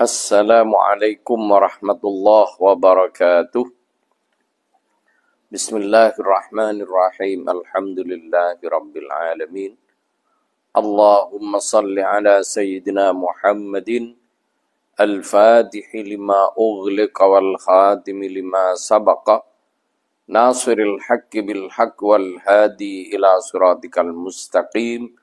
Assalamualaikum warahmatullahi wabarakatuh. Bismillahirrahmanirrahim. Alhamdulillahi rabbil alamin. Allahumma salli ala sayyidina Muhammadin al-fatihi lima ughliqa wal khatimi lima sabaqa nasiril haqqi bil haqq wal hadi ila siratikal mustaqim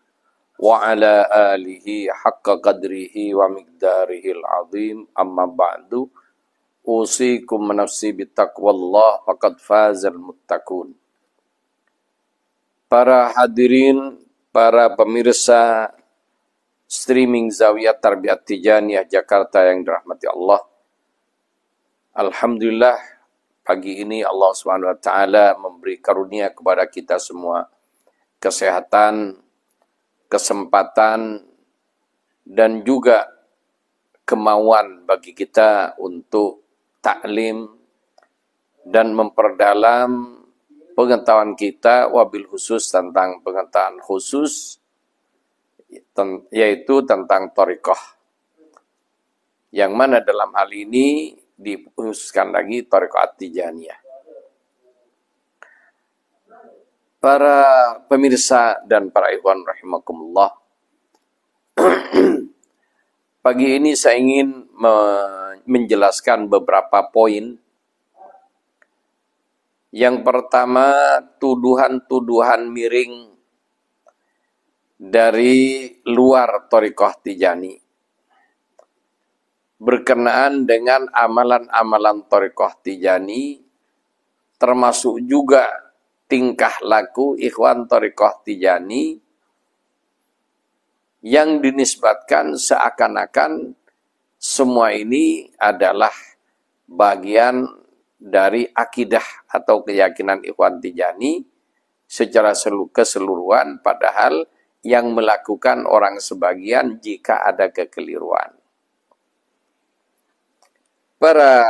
wa ala alihi haqqa qadrihi wa miqdarihil azim, amma ba'du. Usikum nafsi bittaqwallah faqad fazal muttaqun. Para hadirin, para pemirsa streaming Zawiyah Tarbiyat Tijaniyah Jakarta yang dirahmati Allah. Alhamdulillah, pagi ini Allah SWT memberi karunia kepada kita semua kesehatan, kesempatan, dan juga kemauan bagi kita untuk taklim dan memperdalam pengetahuan kita, wabil khusus tentang pengetahuan khusus, yaitu tentang thariqah. Yang mana dalam hal ini dikhususkan lagi thariqah Tijaniyah. Para pemirsa dan para ikhwan rahimakumullah, pagi ini saya ingin menjelaskan beberapa poin. Yang pertama, tuduhan-tuduhan miring dari luar thariqah Tijani berkenaan dengan amalan-amalan thariqah Tijani, termasuk juga tingkah laku ikhwan thariqah Tijani yang dinisbatkan seakan-akan semua ini adalah bagian dari akidah atau keyakinan ikhwan Tijani secara keseluruhan, padahal yang melakukan orang sebagian jika ada kekeliruan. Para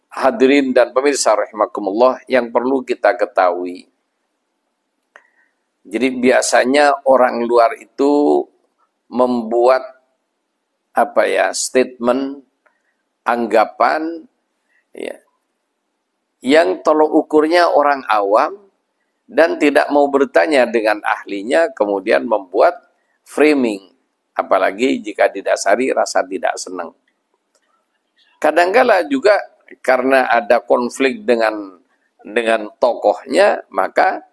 hadirin dan pemirsa rahimakumullah, yang perlu kita ketahui, jadi biasanya orang luar itu membuat statement, anggapan, yang tolok ukurnya orang awam dan tidak mau bertanya dengan ahlinya, kemudian membuat framing, apalagi jika didasari rasa tidak senang. Kadangkala juga karena ada konflik dengan tokohnya, maka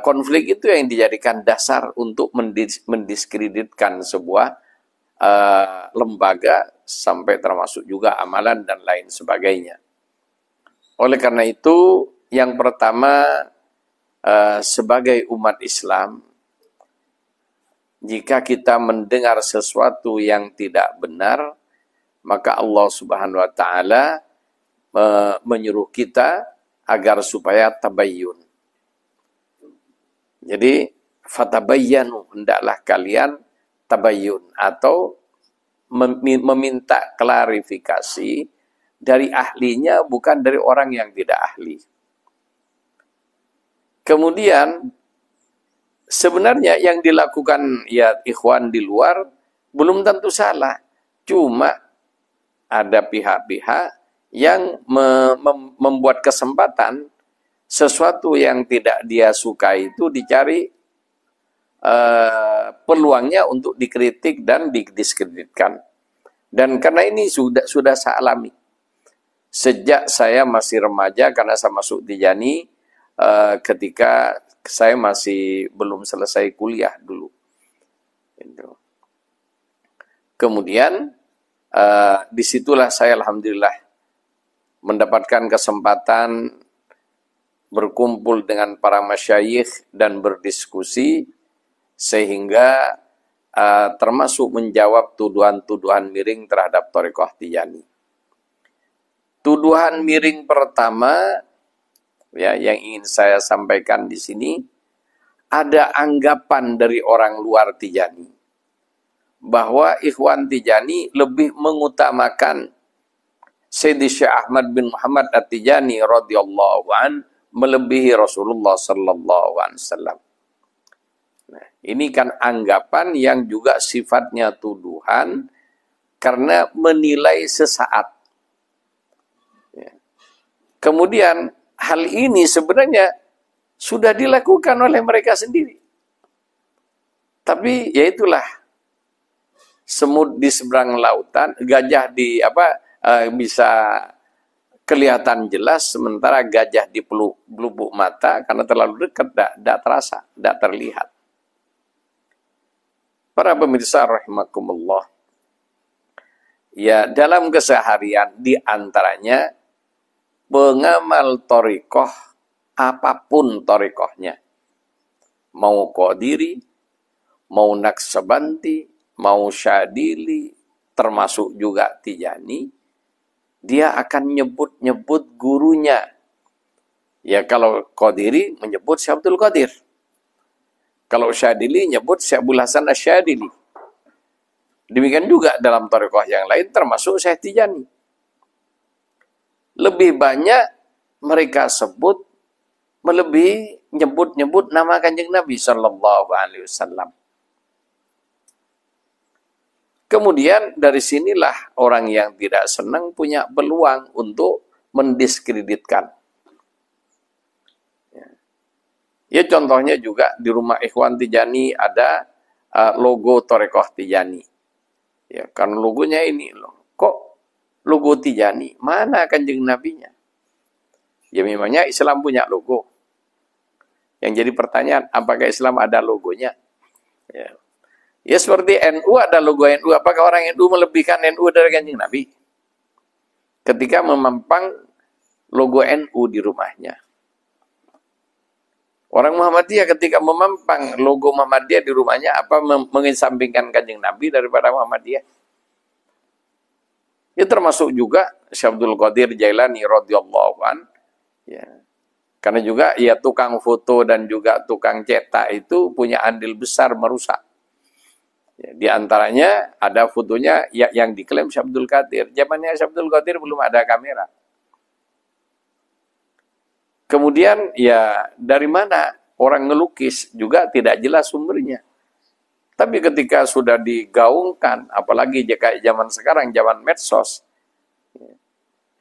konflik itu yang dijadikan dasar untuk mendiskreditkan sebuah lembaga, sampai termasuk juga amalan dan lain sebagainya. Oleh karena itu, yang pertama, sebagai umat Islam, jika kita mendengar sesuatu yang tidak benar, maka Allah Subhanahu wa Ta'ala menyuruh kita agar supaya tabayyun. Jadi fatabayyanu, hendaklah kalian tabayyun, atau meminta klarifikasi dari ahlinya, bukan dari orang yang tidak ahli. Kemudian sebenarnya yang dilakukan ikhwan di luar belum tentu salah, cuma ada pihak-pihak yang membuat kesempatan sesuatu yang tidak dia suka itu dicari peluangnya untuk dikritik dan didiskreditkan. Dan karena ini sudah saya alami sejak saya masih remaja, karena saya masuk Tijani ketika saya masih belum selesai kuliah dulu. Kemudian disitulah saya alhamdulillah mendapatkan kesempatan berkumpul dengan para masyayikh dan berdiskusi, sehingga termasuk menjawab tuduhan-tuduhan miring terhadap thariqah Tijani. Tuduhan miring pertama yang ingin saya sampaikan di sini, ada anggapan dari orang luar Tijani bahwa ikhwan Tijani lebih mengutamakan Sayyidi Syekh Ahmad bin Muhammad At-Tijani radhiyallahu an melebihi Rasulullah sallallahu alaihi wasallam. Nah, ini kan anggapan yang juga sifatnya tuduhan, karena menilai sesaat. Ya. Kemudian hal ini sebenarnya sudah dilakukan oleh mereka sendiri. Tapi ya itulah, semut di seberang lautan, gajah di bisa kelihatan jelas, sementara gajah di pelupuk mata karena terlalu dekat tidak terasa, tidak terlihat. Para pemirsa rahimakumullah, ya dalam keseharian di antaranya pengamal thariqah, apapun thariqahnya, mau Qadiri, mau Naqsabandi, mau Syadili, termasuk juga Tijani, dia akan nyebut-nyebut gurunya. Ya kalau Qadiri menyebut Syekh Abdul Qadir. Kalau Syadili nyebut Syekh Abdul Hasan Asy-Syadili. Demikian juga dalam thariqah yang lain termasuk Syekh Tijani. Lebih banyak mereka sebut melebihi nyebut-nyebut nama Kanjeng Nabi sallallahu alaihi wasallam. Kemudian dari sinilah orang yang tidak senang punya peluang untuk mendiskreditkan. Ya contohnya juga di rumah Ikhwan Tijani ada logo thariqah Tijani. Ya kan logonya ini loh. Kok logo Tijani? Mana Kanjeng Nabinya? Ya memangnya Islam punya logo. Yang jadi pertanyaan, apakah Islam ada logonya? Ya seperti NU ada logo NU. Apakah orang NU melebihkan NU dari Kanjeng Nabi? Ketika memampang logo NU di rumahnya. Orang Muhammadiyah ketika memampang logo Muhammadiyah di rumahnya, apa mengesampingkan Kanjeng Nabi daripada Muhammadiyah? Ya termasuk juga Syekh Abdul Qadir Jailani radhiyallahu an. Ya. Karena juga ya tukang foto dan juga tukang cetak itu punya andil besar merusak. Ya, di antaranya ada fotonya yang diklaim Syekh Abdul Qadir. Zamannya Syekh Abdul Qadir belum ada kamera. Kemudian ya dari mana orang ngelukis juga tidak jelas sumbernya. Tapi ketika sudah digaungkan, apalagi jika zaman sekarang, zaman medsos,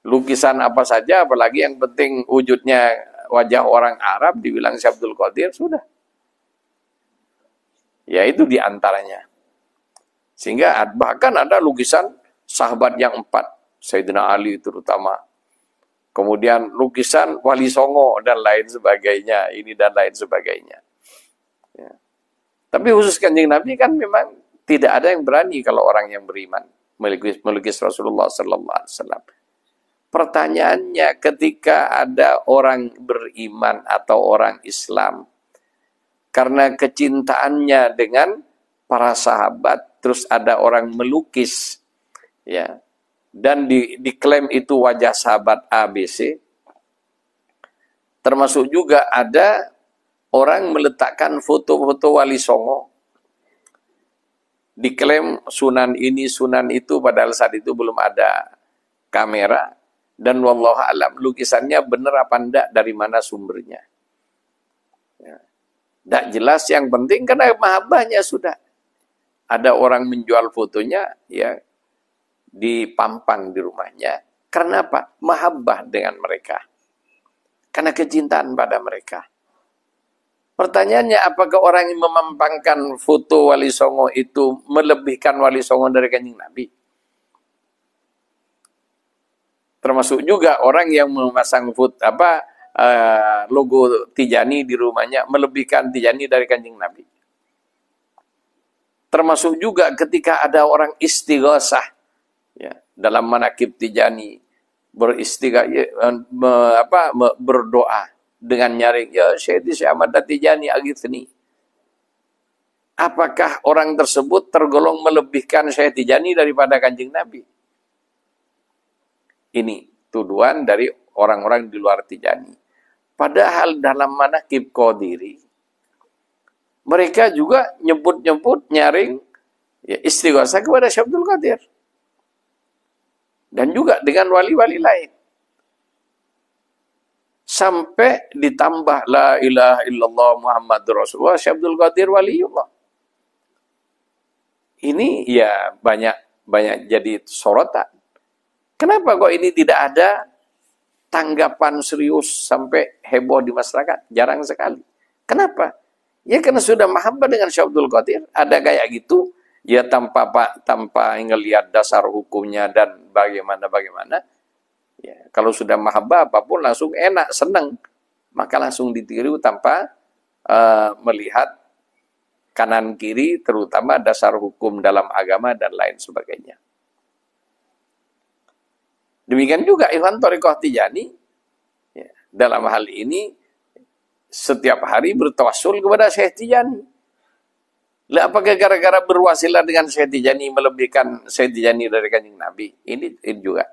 lukisan apa saja, apalagi yang penting wujudnya wajah orang Arab, dibilang Syekh Abdul Qadir, sudah. Ya itu diantaranya. Sehingga bahkan ada lukisan sahabat yang 4, Sayyidina Ali terutama. Kemudian lukisan Wali Songo dan lain sebagainya, ini dan lain sebagainya. Ya. Tapi khusus Kanjeng Nabi kan memang tidak ada yang berani kalau orang yang beriman melukis Rasulullah sallallahu alaihi wasallam. Pertanyaannya, ketika ada orang beriman atau orang Islam karena kecintaannya dengan para sahabat, terus ada orang melukis, ya, dan diklaim itu wajah sahabat ABC, termasuk juga ada orang meletakkan foto-foto Wali Songo, diklaim sunan ini, sunan itu, padahal saat itu belum ada kamera, dan wallahu alam lukisannya benar apa enggak, dari mana sumbernya. Ya. Tidak jelas, yang penting karena mahabbahnya sudah. Ada orang menjual fotonya, ya, dipampang di rumahnya. Karena apa? Mahabbah dengan mereka. Karena kecintaan pada mereka. Pertanyaannya, apakah orang yang memampangkan foto Wali Songo itu melebihkan Wali Songo dari Kanjeng Nabi? Termasuk juga orang yang memasang foto logo Tijani di rumahnya melebihkan Tijani dari Kanjeng Nabi. Termasuk juga ketika ada orang istighosah, ya, dalam manaqib Tijani berdoa dengan nyaring, ya Syekh Ahmad Tijani agithni. Apakah orang tersebut tergolong melebihkan Syekh Tijani daripada Kanjeng Nabi? Ini tuduhan dari orang-orang di luar Tijani. Padahal dalam manaqib Qadiri, mereka juga nyebut-nyebut nyaring, ya, istighosah kepada Syekh Abdul Qadir. Dan juga dengan wali-wali lain. Sampai ditambah la ilaha illallah Muhammadur Rasulullah, Syekh Abdul Qadir waliullah. Ini ya banyak banyak jadi sorotan. Kenapa kok ini tidak ada tanggapan serius sampai heboh di masyarakat? Jarang sekali. Kenapa? Ya karena sudah mahabbah dengan Syekh Abdul Qadir. Ada kayak gitu, ya tanpa ngelihat dasar hukumnya dan bagaimana. Ya, kalau sudah mahabbah apapun langsung enak, senang. Maka langsung ditiru tanpa melihat kanan kiri, terutama dasar hukum dalam agama dan lain sebagainya. Demikian juga Ikhwan Thariqah Tijani, ya, dalam hal ini setiap hari bertawassul kepada Syekh Tijani. Lah apakah gara-gara berwasilah dengan Syekh Tijani melebihkan Syekh Tijani dari Kanjeng Nabi? Ini juga.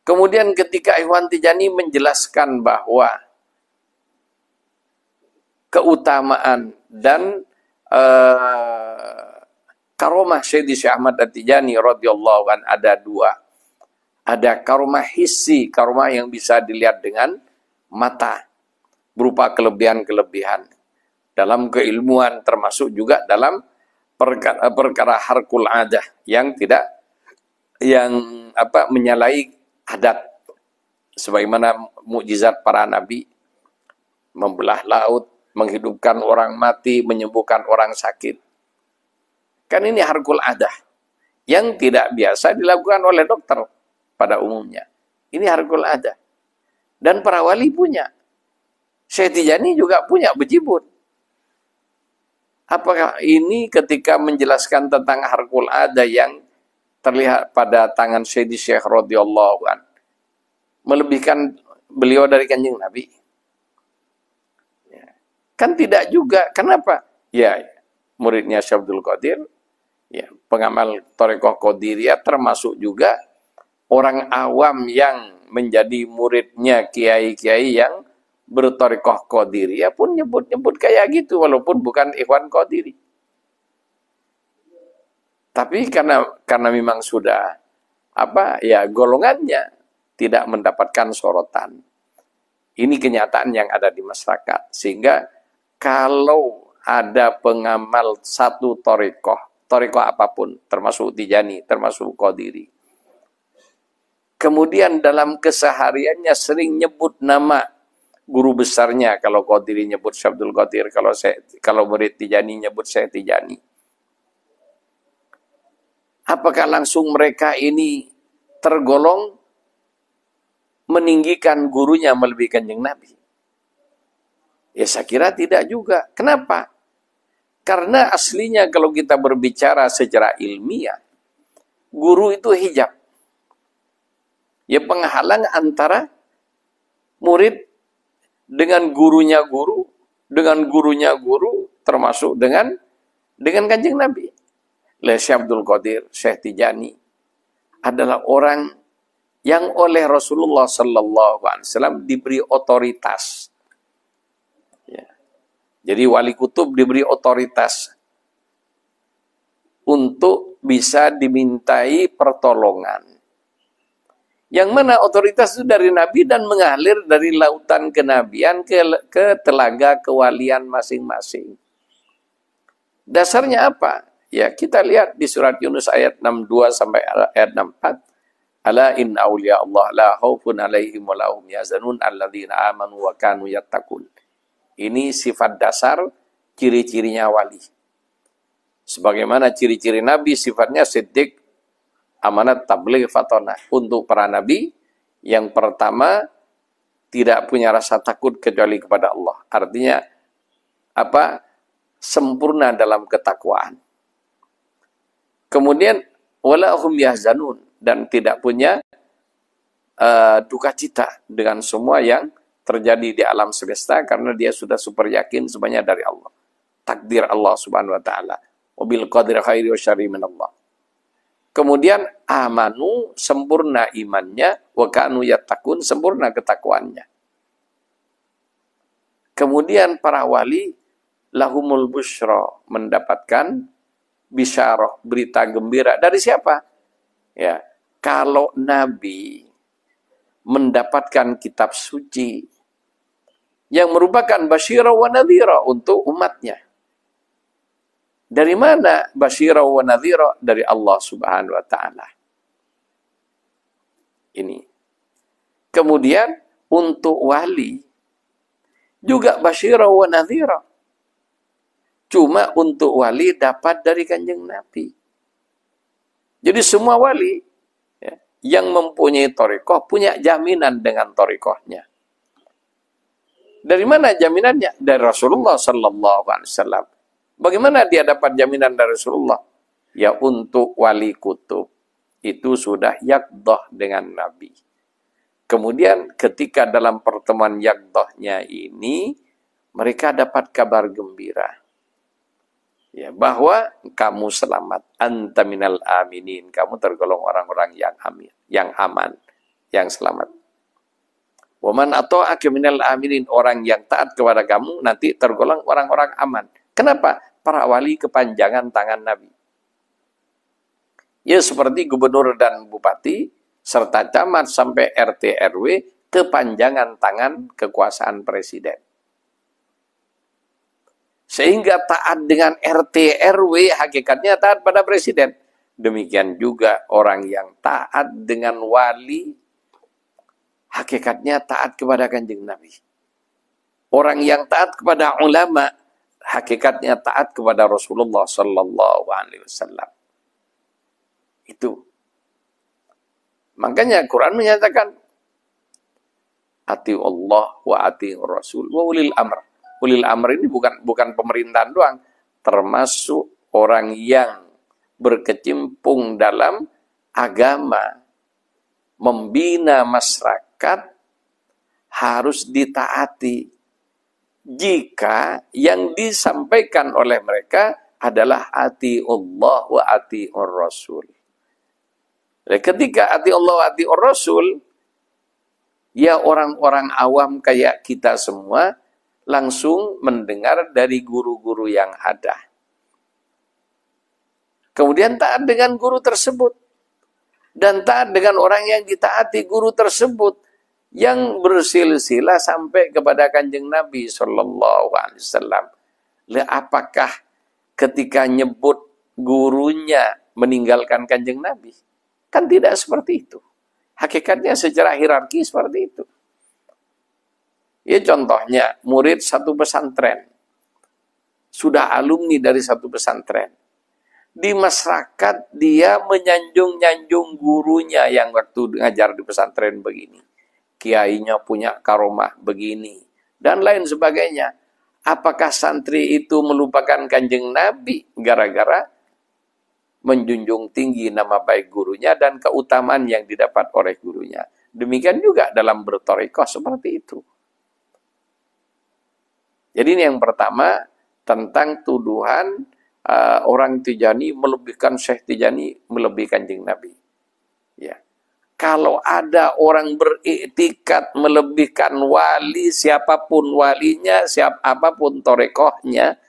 Kemudian ketika Ikhwan Tijani menjelaskan bahwa keutamaan dan karomah Syekh Ahmad At-Tijani radhiyallahu an ada dua. Ada karomah hissi, karomah yang bisa dilihat dengan mata, berupa kelebihan-kelebihan dalam keilmuan, termasuk juga dalam perkara harkul adah yang menyalahi adat, sebagaimana mukjizat para nabi, membelah laut, menghidupkan orang mati, menyembuhkan orang sakit. Kan ini harkul adah yang tidak biasa dilakukan oleh dokter pada umumnya. Ini harkul adah. Dan para wali punya. Syekh Tijani juga punya bejibun. Apakah ini ketika menjelaskan tentang harkul adah yang terlihat pada tangan Syekh radhiyallahu an, melebihkan beliau dari Kanjeng Nabi? Ya. Kan tidak juga. Kenapa? Ya, muridnya Syekh Abdul Qadir, ya, pengamal Thariqah Qadiriyah, termasuk juga orang awam yang menjadi muridnya kiai-kiai yang berthariqah Qadiriyah pun nyebut-nyebut kayak gitu, walaupun bukan Ikhwan Qadiri. Tapi karena memang sudah golongannya tidak mendapatkan sorotan. Ini kenyataan yang ada di masyarakat. Sehingga kalau ada pengamal satu thariqah apapun, termasuk Tijani, termasuk Qadiri, kemudian dalam kesehariannya sering nyebut nama guru besarnya, kalau Qadiri nyebut Syekh Abdul Qadir, kalau murid Tijani nyebut Syekh Tijani, apakah langsung mereka ini tergolong meninggikan gurunya melebihi Kanjeng Nabi? Ya saya kira tidak juga. Kenapa? Karena aslinya kalau kita berbicara secara ilmiah, guru itu hijab. Ya penghalang antara murid dengan gurunya guru, termasuk dengan Kanjeng Nabi. Syekh Abdul Qadir, Syekh Tijani adalah orang yang oleh Rasulullah sallallahu alaihi wasallam diberi otoritas. Ya. Jadi wali kutub diberi otoritas untuk bisa dimintai pertolongan. Yang mana otoritas itu dari Nabi dan mengalir dari lautan kenabian ke telaga kewalian masing-masing. Dasarnya apa? Ya, kita lihat di surat Yunus ayat 62 sampai ayat 64. Ala inna awliya Allah la khaufun alaihim wa la hum yahzanun alladzina amanu wa kanu yattaqun. Ini sifat dasar, ciri-cirinya wali. Sebagaimana ciri-ciri Nabi, sifatnya siddiq, amanat, tabligh, fatonah. Untuk para nabi, yang pertama tidak punya rasa takut kecuali kepada Allah. Artinya sempurna dalam ketakwaan. Kemudian wala hum yahzanun, dan tidak punya duka cita dengan semua yang terjadi di alam semesta, karena dia sudah super yakin semuanya dari Allah. Takdir Allah Subhanahu wa taala. Wabil qadri khairi wa syarri min Allah. Kemudian amanu, sempurna imannya, wa kanu yattaqun, sempurna ketakwaannya. Kemudian para wali lahumul busyra, mendapatkan bisyarah, berita gembira. Dari siapa? Ya, kalau Nabi mendapatkan kitab suci yang merupakan basyirah wa nadhira untuk umatnya, Dari mana basyira wa nadhira? Dari Allah Subhanahu wa taala. Ini. Kemudian untuk wali juga basyira wa nadhira. Cuma untuk wali dapat dari Kanjeng Nabi. Jadi semua wali ya, yang mempunyai thariqah punya jaminan dengan thariqahnya. Dari mana jaminannya? Dari Rasulullah sallallahu alaihi wasallam. Bagaimana dia dapat jaminan dari Rasulullah? Ya untuk wali kutub itu sudah yaqdah dengan Nabi. Kemudian ketika dalam pertemuan yaqdahnya ini mereka dapat kabar gembira. Ya, bahwa kamu selamat, anta minal aminin, kamu tergolong orang-orang yang amin, yang aman, yang selamat. Waman ata'aka minal aminin, orang yang taat kepada kamu nanti tergolong orang-orang aman. Kenapa? Para wali kepanjangan tangan Nabi. Ya seperti gubernur dan bupati serta camat sampai RT RW kepanjangan tangan kekuasaan presiden. Sehingga taat dengan RT RW hakikatnya taat pada presiden. Demikian juga orang yang taat dengan wali hakikatnya taat kepada Kanjeng Nabi. Orang yang taat kepada ulama hakikatnya taat kepada Rasulullah sallallahu alaihi wasallam. Itu. Makanya Quran menyatakan ati Allah wa ati Rasul wa ulil amr. Ulil amr ini bukan pemerintahan doang, termasuk orang yang berkecimpung dalam agama, membina masyarakat harus ditaati jika yang disampaikan oleh mereka adalah ati Allah wa ati Rasul. Ketika ati Allah wa ati Rasul, ya orang-orang awam kayak kita semua langsung mendengar dari guru-guru yang ada. Kemudian taat dengan guru tersebut. Dan taat dengan orang yang ditaati guru tersebut. Yang bersilsilah sampai kepada Kanjeng Nabi sallallahu alaihi wasallam. Apakah ketika nyebut gurunya meninggalkan Kanjeng Nabi? Kan tidak seperti itu. Hakikatnya secara hierarki seperti itu. Ya contohnya, murid satu pesantren. Sudah alumni dari satu pesantren. Di masyarakat dia menyanjung-nyanjung gurunya yang waktu ngajar di pesantren begini. Kiainya punya karomah begini. Dan lain sebagainya. Apakah santri itu melupakan Kanjeng Nabi gara-gara menjunjung tinggi nama baik gurunya dan keutamaan yang didapat oleh gurunya? Demikian juga dalam berthariqah seperti itu. Jadi ini yang pertama tentang tuduhan orang Tijani melebihkan Syekh Tijani melebihkan Kanjeng Nabi. Ya. Kalau ada orang beriktikad melebihkan wali, siapapun walinya, siapapun thariqahnya,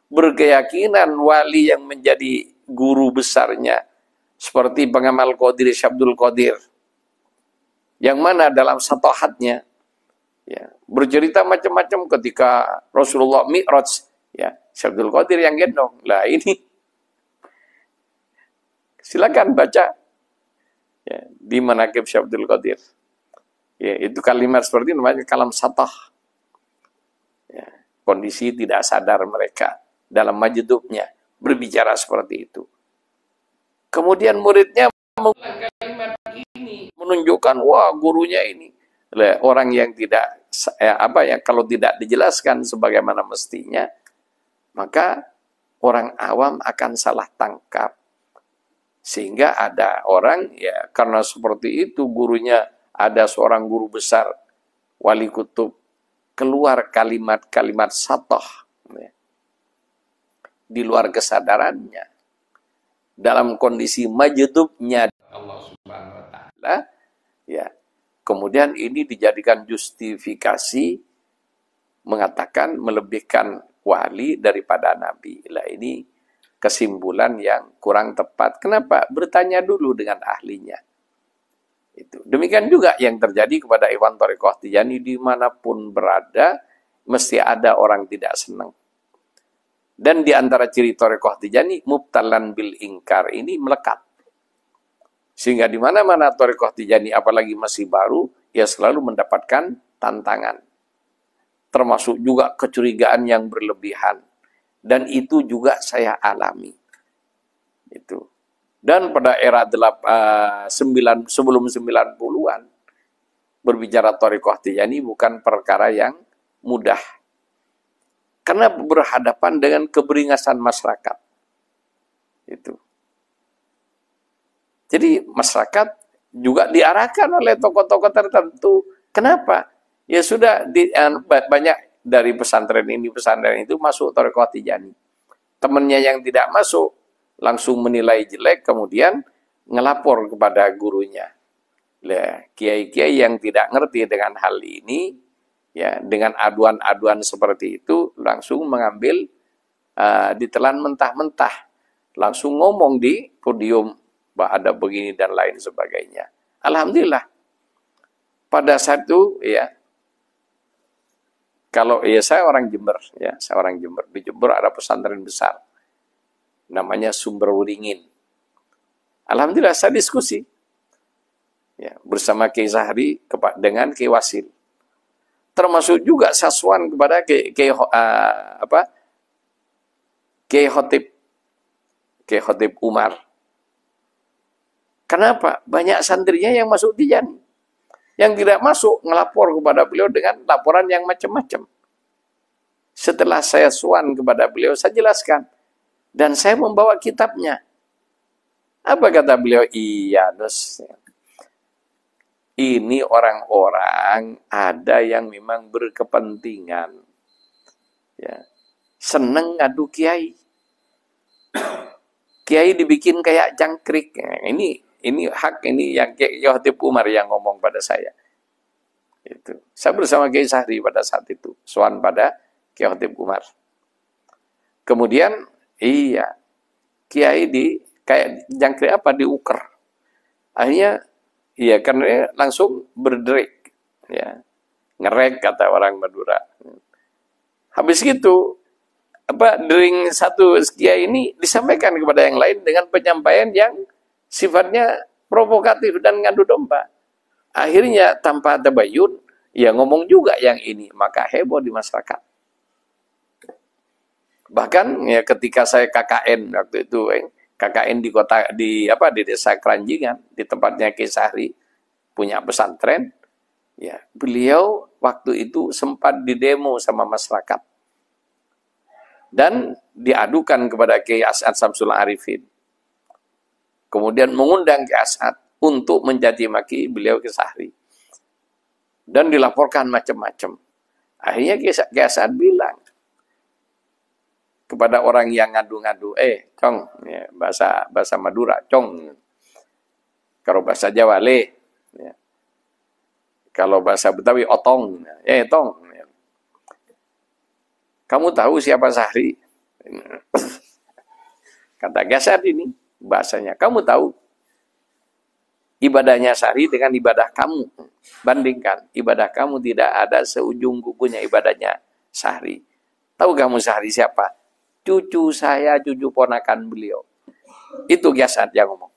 berkeyakinan wali yang menjadi guru besarnya seperti pengamal Qadir Syabdul Qadir. Yang mana dalam satohatnya ya, bercerita macam-macam ketika Rasulullah Mi'raj, ya, Syabdul Qadir yang gendong. Lah ini silakan baca ya, di Manaqib Syabdul Qadir. Ya, itu kalimat seperti itu namanya kalam satah. Ya, kondisi tidak sadar mereka dalam majdubnya berbicara seperti itu. Kemudian muridnya mengulang kalimat ini menunjukkan wah gurunya ini. Orang yang tidak kalau tidak dijelaskan sebagaimana mestinya, maka orang awam akan salah tangkap. Sehingga ada orang ya karena seperti itu gurunya ada seorang guru besar wali kutub keluar kalimat-kalimat satoh ya, di luar kesadarannya dalam kondisi majdubnya Allah Subhanahu wa taala ya. Kemudian ini dijadikan justifikasi mengatakan melebihkan wali daripada nabi. Lah ini kesimpulan yang kurang tepat. Kenapa? Bertanya dulu dengan ahlinya. Itu. Demikian juga yang terjadi kepada Ikhwan Thariqah Tijani dimanapun berada, mesti ada orang tidak senang. Dan di antara ciri Thariqah Tijani, mubtalan bil ingkar ini melekat. Sehingga di mana-mana Thariqah Tijani apalagi masih baru, ya selalu mendapatkan tantangan. Termasuk juga kecurigaan yang berlebihan. Dan itu juga saya alami. Itu. Dan pada era sebelum 90-an, berbicara Thariqah Tijani bukan perkara yang mudah. Karena berhadapan dengan keberingasan masyarakat. Itu. Jadi masyarakat juga diarahkan oleh tokoh-tokoh tertentu. Kenapa? Ya sudah, banyak dari pesantren ini, pesantren itu masuk Thariqah Tijani. Temannya yang tidak masuk, langsung menilai jelek, kemudian ngelapor kepada gurunya. Kiai-kiai yang tidak ngerti dengan hal ini, ya dengan aduan-aduan seperti itu, langsung mengambil, ditelan mentah-mentah, langsung ngomong di podium, bahwa ada begini dan lain sebagainya. Alhamdulillah, pada saat itu, ya, kalau ya saya orang Jember, ya saya orang Jember, di Jember ada pesantren besar, namanya Sumber Wuringin. Alhamdulillah saya diskusi ya, bersama Kiai Zahri dengan Kiai Wasil. Termasuk juga saswan kepada Kiai Khotib Umar. Kenapa? Banyak santrinya yang masuk Tijani. Yang tidak masuk ngelapor kepada beliau dengan laporan yang macam-macam. Setelah saya suan kepada beliau, saya jelaskan. Dan saya membawa kitabnya. Apa kata beliau? Iya, Dos. Ini orang-orang ada yang memang berkepentingan. Ya. Seneng ngadu kiai. Kiai dibikin kayak jangkrik. Ini hak, ini yang Kiai Khotib Umar yang ngomong pada saya. Itu. Saya bersama Kiai Zahri pada saat itu. Suan pada Kiai Khotib Umar. Kemudian, iya, kiai kayak jangkrik apa diuker. Akhirnya, iya karena langsung berderik, ya, ngerek kata orang Madura. Habis gitu, dering satu kiai ini disampaikan kepada yang lain dengan penyampaian yang sifatnya provokatif dan ngadu domba. Akhirnya tanpa tabayun, ya ngomong juga yang ini, maka heboh di masyarakat. Bahkan ya ketika saya KKN waktu itu, KKN di desa Keranjingan, di tempatnya Kiai Zahri punya pesantren, ya beliau waktu itu sempat didemo sama masyarakat dan diadukan kepada Kiai As'ad Samsul Arifin. Kemudian mengundang Kiai As'ad untuk mencaci maki beliau Kiai Zahri dan dilaporkan macam-macam. Akhirnya Kiai As'ad bilang kepada orang yang ngadu-ngadu, cong, ya, bahasa Madura, cong. Kalau bahasa Jawa, le. Ya. Kalau bahasa Betawi, otong. Tong. Ya. Kamu tahu siapa Zahri? Kata Gasad ini, bahasanya. Kamu tahu ibadahnya Zahri dengan ibadah kamu. Bandingkan, ibadah kamu tidak ada seujung kukunya ibadahnya Zahri. Tahu kamu Zahri siapa? Cucu saya, cucu ponakan beliau. Itu Gasad yang ngomong.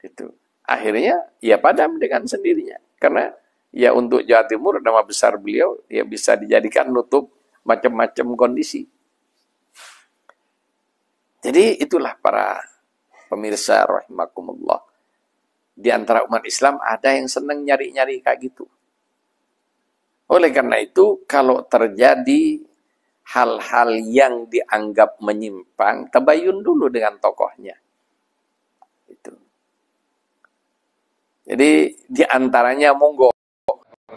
Itu. Akhirnya, ya padam dengan sendirinya. Karena, ya untuk Jawa Timur, nama besar beliau, ya bisa dijadikan nutup macam-macam kondisi. Jadi, itulah para pemirsa rahimakumullah. Di antara umat Islam, ada yang senang nyari-nyari kayak gitu. Oleh karena itu, kalau terjadi hal-hal yang dianggap menyimpang, tabayun dulu dengan tokohnya. Itu. Jadi di antaranya monggo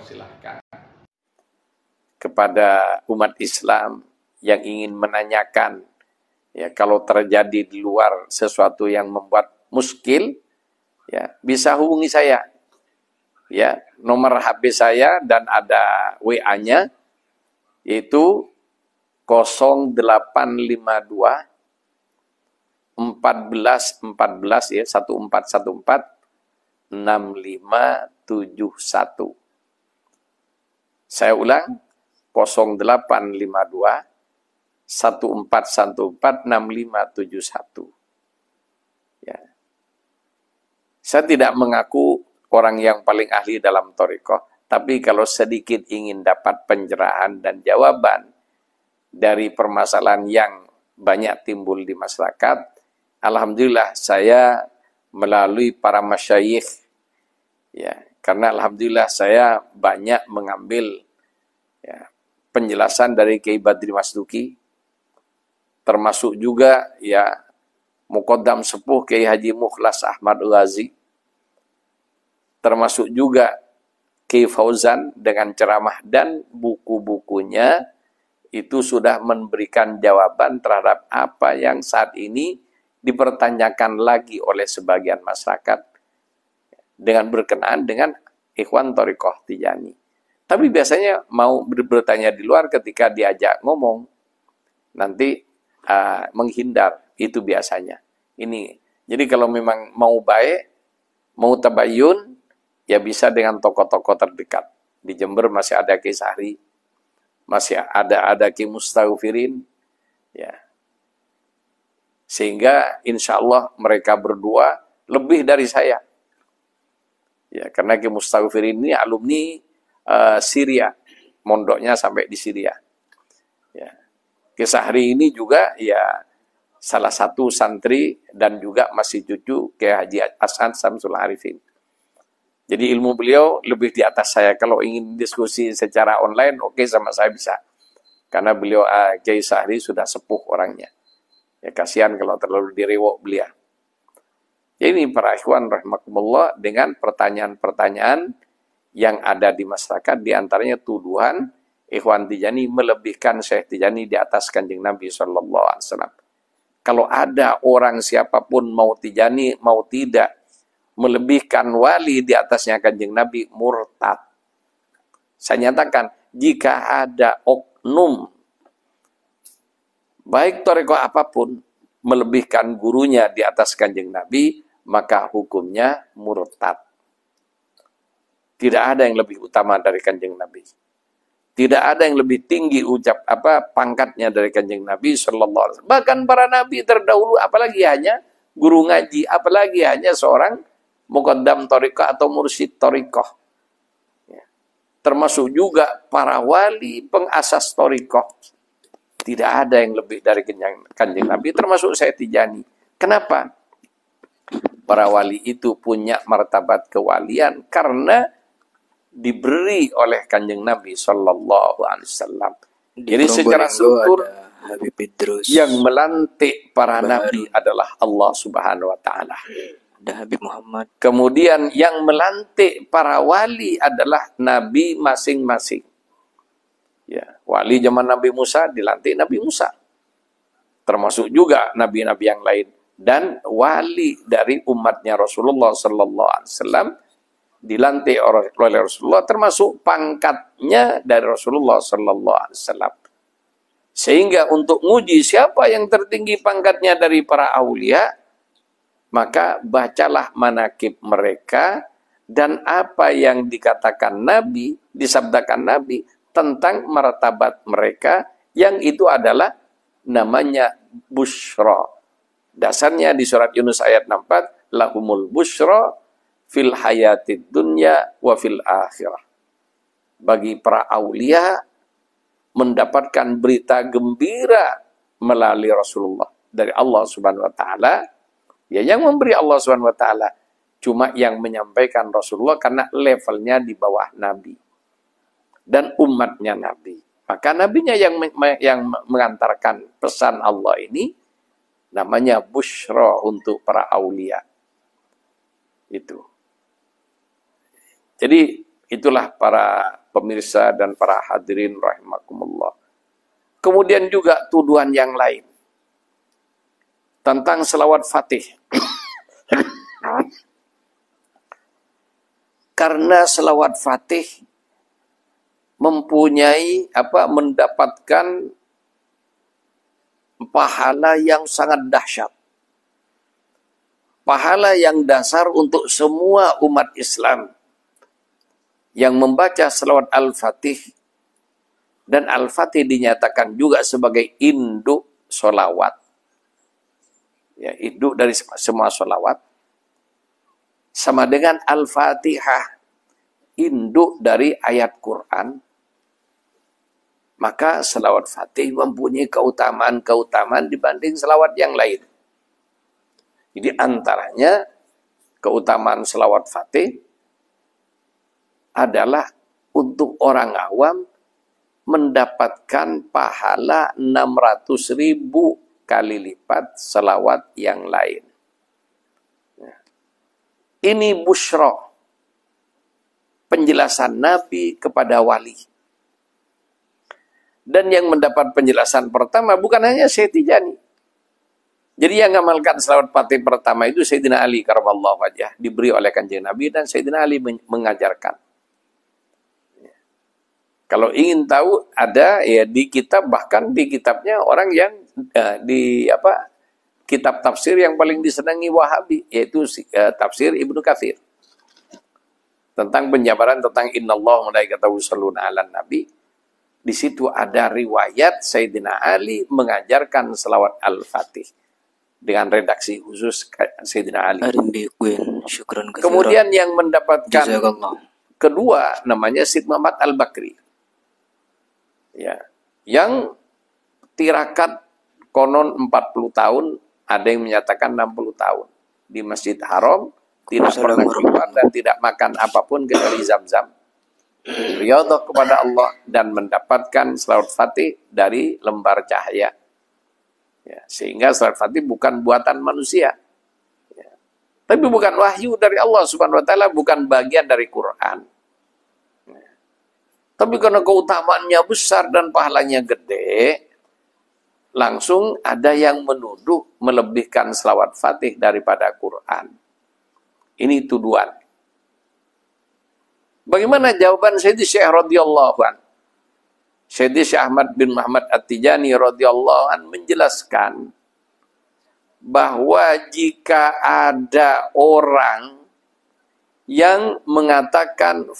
silahkan kepada umat Islam yang ingin menanyakan, ya kalau terjadi di luar sesuatu yang membuat muskil, ya bisa hubungi saya. Ya, nomor HP saya dan ada WA-nya yaitu 0852 1414 ya 1414 6571. Saya ulang 0852 14146571. Ya. Saya tidak mengaku orang yang paling ahli dalam thariqah, tapi kalau sedikit ingin dapat pencerahan dan jawaban dari permasalahan yang banyak timbul di masyarakat, alhamdulillah saya melalui para masyayikh, ya, karena alhamdulillah saya banyak mengambil, ya, penjelasan dari Kiai Badri Masduki, termasuk juga, ya, Muqaddam Sepuh Kiai Haji Mukhlas Ahmad Ghazi, termasuk juga Kiai Fauzan dengan ceramah dan buku-bukunya itu sudah memberikan jawaban terhadap apa yang saat ini dipertanyakan lagi oleh sebagian masyarakat dengan berkenaan dengan Ikhwan Thariqah Tijani. Tapi biasanya mau bertanya di luar ketika diajak ngomong, nanti menghindar, itu biasanya. Ini, jadi kalau memang mau baik, mau tabayun, ya bisa dengan tokoh-tokoh terdekat. Di Jember masih ada Kiai Sahri, masih ada Kiai Mustaghfirin, ya. Sehingga insya Allah mereka berdua lebih dari saya. Ya, karena Kiai Mustaghfirin ini alumni Syria, mondoknya sampai di Syria. Ya. Kiai Sahri ini juga ya salah satu santri dan juga masih cucu Kiai Haji Hasan Samsul Arifin. Jadi ilmu beliau lebih di atas saya. Kalau ingin diskusi secara online, oke, sama saya bisa. Karena beliau, Kiai Sahri sudah sepuh orangnya. Ya kasihan kalau terlalu direwok beliau. Ini para ikhwan rahimakumullah dengan pertanyaan-pertanyaan yang ada di masyarakat, diantaranya tuduhan Ikhwan Tijani melebihkan Syekh Tijani di atas Kanjeng Nabi SAW. Kalau ada orang siapapun mau Tijani, mau tidak, melebihkan wali di atasnya Kanjeng Nabi, murtad. Saya nyatakan, jika ada oknum, baik thariqah apapun, melebihkan gurunya di atas Kanjeng Nabi, maka hukumnya murtad. Tidak ada yang lebih utama dari Kanjeng Nabi. Tidak ada yang lebih tinggi pangkatnya dari Kanjeng Nabi sallallahu alaihi wasallam. Bahkan para nabi terdahulu, apalagi hanya guru ngaji, apalagi hanya seorang muqaddam thariqah atau mursyid thariqah. Ya. Termasuk juga para wali pengasas thariqah. Tidak ada yang lebih dari Kanjeng Nabi, termasuk saya Tijani. Kenapa? Para wali itu punya martabat kewalian karena diberi oleh Kanjeng Nabi sallallahu alaihi wasallam. Jadi secara struktur yang melantik para nabi adalah Allah Subhanahu wa taala. Ada Habib Muhammad. Kemudian yang melantik para wali adalah nabi masing-masing. Ya, wali zaman Nabi Musa dilantik Nabi Musa. Termasuk juga nabi-nabi yang lain, dan wali dari umatnya Rasulullah sallallahu alaihi wasallam dilantik oleh Rasulullah, termasuk pangkatnya dari Rasulullah sallallahu alaihi wasallam. Sehingga untuk nguji siapa yang tertinggi pangkatnya dari para aulia, maka bacalah manakib mereka dan apa yang dikatakan Nabi, disabdakan Nabi tentang martabat mereka, yang itu adalah namanya busyra. Dasarnya di surat Yunus ayat 64, lahumul busyra fil hayatid dunya wa fil akhirah. Bagi para aulia mendapatkan berita gembira melalui Rasulullah dari Allah Subhanahu wa taala. Ya, yang memberi Allah Subhanahu wa taala, cuma yang menyampaikan Rasulullah karena levelnya di bawah Nabi dan umatnya Nabi. Maka nabinya yang mengantarkan pesan Allah ini namanya busyra untuk para aulia. Itu. Jadi itulah para pemirsa dan para hadirin rahimakumullah. Kemudian juga tuduhan yang lain tentang selawat Fatih. Karena selawat Fatih mendapatkan pahala yang sangat dahsyat. Pahala yang dasar untuk semua umat Islam yang membaca selawat Al-Fatih Dan Al-Fatih dinyatakan juga sebagai induk sholawat. Ya, induk dari semua sholawat. Sama dengan Al-Fatihah, induk dari ayat Quran. Maka selawat Fatih mempunyai keutamaan-keutamaan dibanding selawat yang lain. Jadi antaranya keutamaan selawat Fatih adalah untuk orang awam mendapatkan pahala 600.000 kali lipat selawat yang lain. Ini busyra, penjelasan Nabi kepada wali. Dan yang mendapat penjelasan pertama bukan hanya Syekh Tijani. Jadi yang mengamalkan selawat Fatih pertama itu Sayyidina Ali karamallahu wajhah, diberi oleh Kanjeng Nabi dan Sayyidina Ali mengajarkan. Kalau ingin tahu ada ya di kitab, bahkan di kitabnya orang yang kitab tafsir yang paling disenangi Wahabi, yaitu tafsir Ibnu Katsir. Tentang penjabaran tentang innallaha wa malaikatahu yusholluna 'alan nabi. Di situ ada riwayat Sayyidina Ali mengajarkan selawat Al-Fatih dengan redaksi khusus Sayyidina Ali. Kemudian yang mendapatkan kedua namanya Syed Muhammad Al-Bakri. Ya, yang tirakat konon 40 tahun, ada yang menyatakan 60 tahun di Masjid Haram, tidak pernah keluar dan tidak makan apapun kecuali zam-zam. Riyadhah kepada Allah dan mendapatkan selawat Fatih dari lembar cahaya. Ya, sehingga selawat Fatih bukan buatan manusia. Ya. Tapi bukan wahyu dari Allah Subhanahu wa taala, bukan bagian dari Quran. Tapi karena keutamaannya besar dan pahalanya gede, langsung ada yang menuduh melebihkan selawat Fatih daripada Quran. Ini tuduhan. Bagaimana jawaban Sayyidi Syekh radhiyallahu an? Sayyidi Syekh Ahmad bin Muhammad At-Tijani radhiyallahu an menjelaskan bahwa jika ada orang yang mengatakan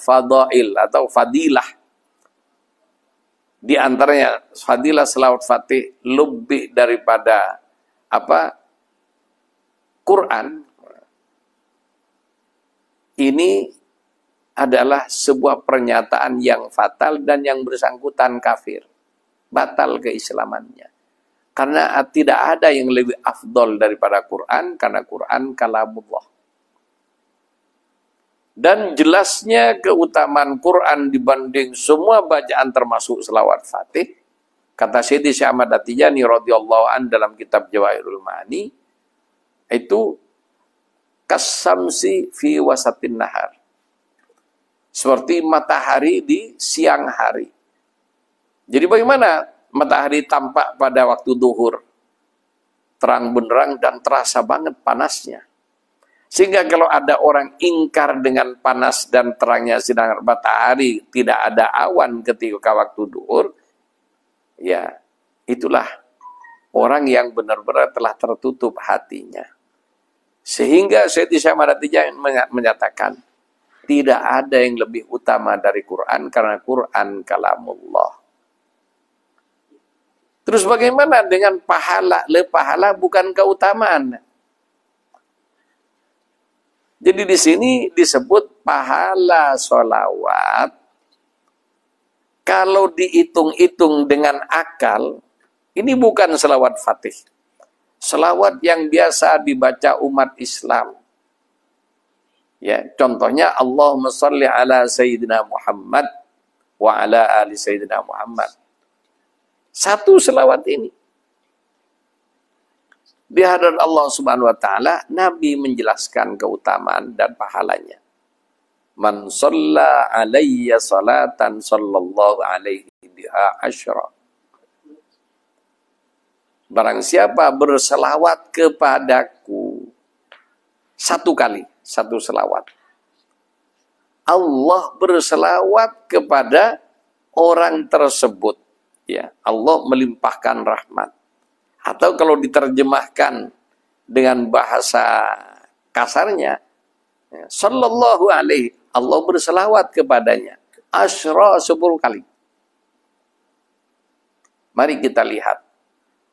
fadail atau fadilah, di antaranya fadilah selawat Fatih lebih daripada Quran, ini adalah sebuah pernyataan yang fatal dan yang bersangkutan kafir, batal keislamannya. Karena tidak ada yang lebih afdol daripada Quran, karena Quran kalamullah. Dan jelasnya keutamaan Quran dibanding semua bacaan termasuk selawat Fatih, kata Syekh Ahmad At-Tijani radhiyallahu an dalam kitab Jawahirul Ma'ani, itu kasamsi fi wasatin nahar, seperti matahari di siang hari. Jadi bagaimana matahari tampak pada waktu duhur, terang benderang dan terasa banget panasnya. Sehingga kalau ada orang ingkar dengan panas dan terangnya sinar matahari, tidak ada awan ketika waktu duhur, ya itulah orang yang benar-benar telah tertutup hatinya. Sehingga Syekh Ahmad At-Tijani menyatakan, tidak ada yang lebih utama dari Quran, karena Quran kalamullah. Terus bagaimana dengan pahala? Pahala bukan keutamaan. Jadi di sini disebut pahala sholawat. Kalau dihitung-hitung dengan akal, ini bukan selawat Fatih. Selawat yang biasa dibaca umat Islam. Ya, contohnya Allahumma sholli ala Sayyidina Muhammad wa ala ali Sayyidina Muhammad. Satu selawat ini. Di hadapan Allah Subhanahu wa taala, Nabi menjelaskan keutamaan dan pahalanya. Man shalla alayya salatan sallallahu alaihi biha asyra. Barang siapa berselawat kepadaku satu kali, satu selawat, Allah berselawat kepada orang tersebut. Ya, Allah melimpahkan rahmat. Atau kalau diterjemahkan dengan bahasa kasarnya, ya, sallallahu alaihi, Allah berselawat kepadanya asyra 10 kali. Mari kita lihat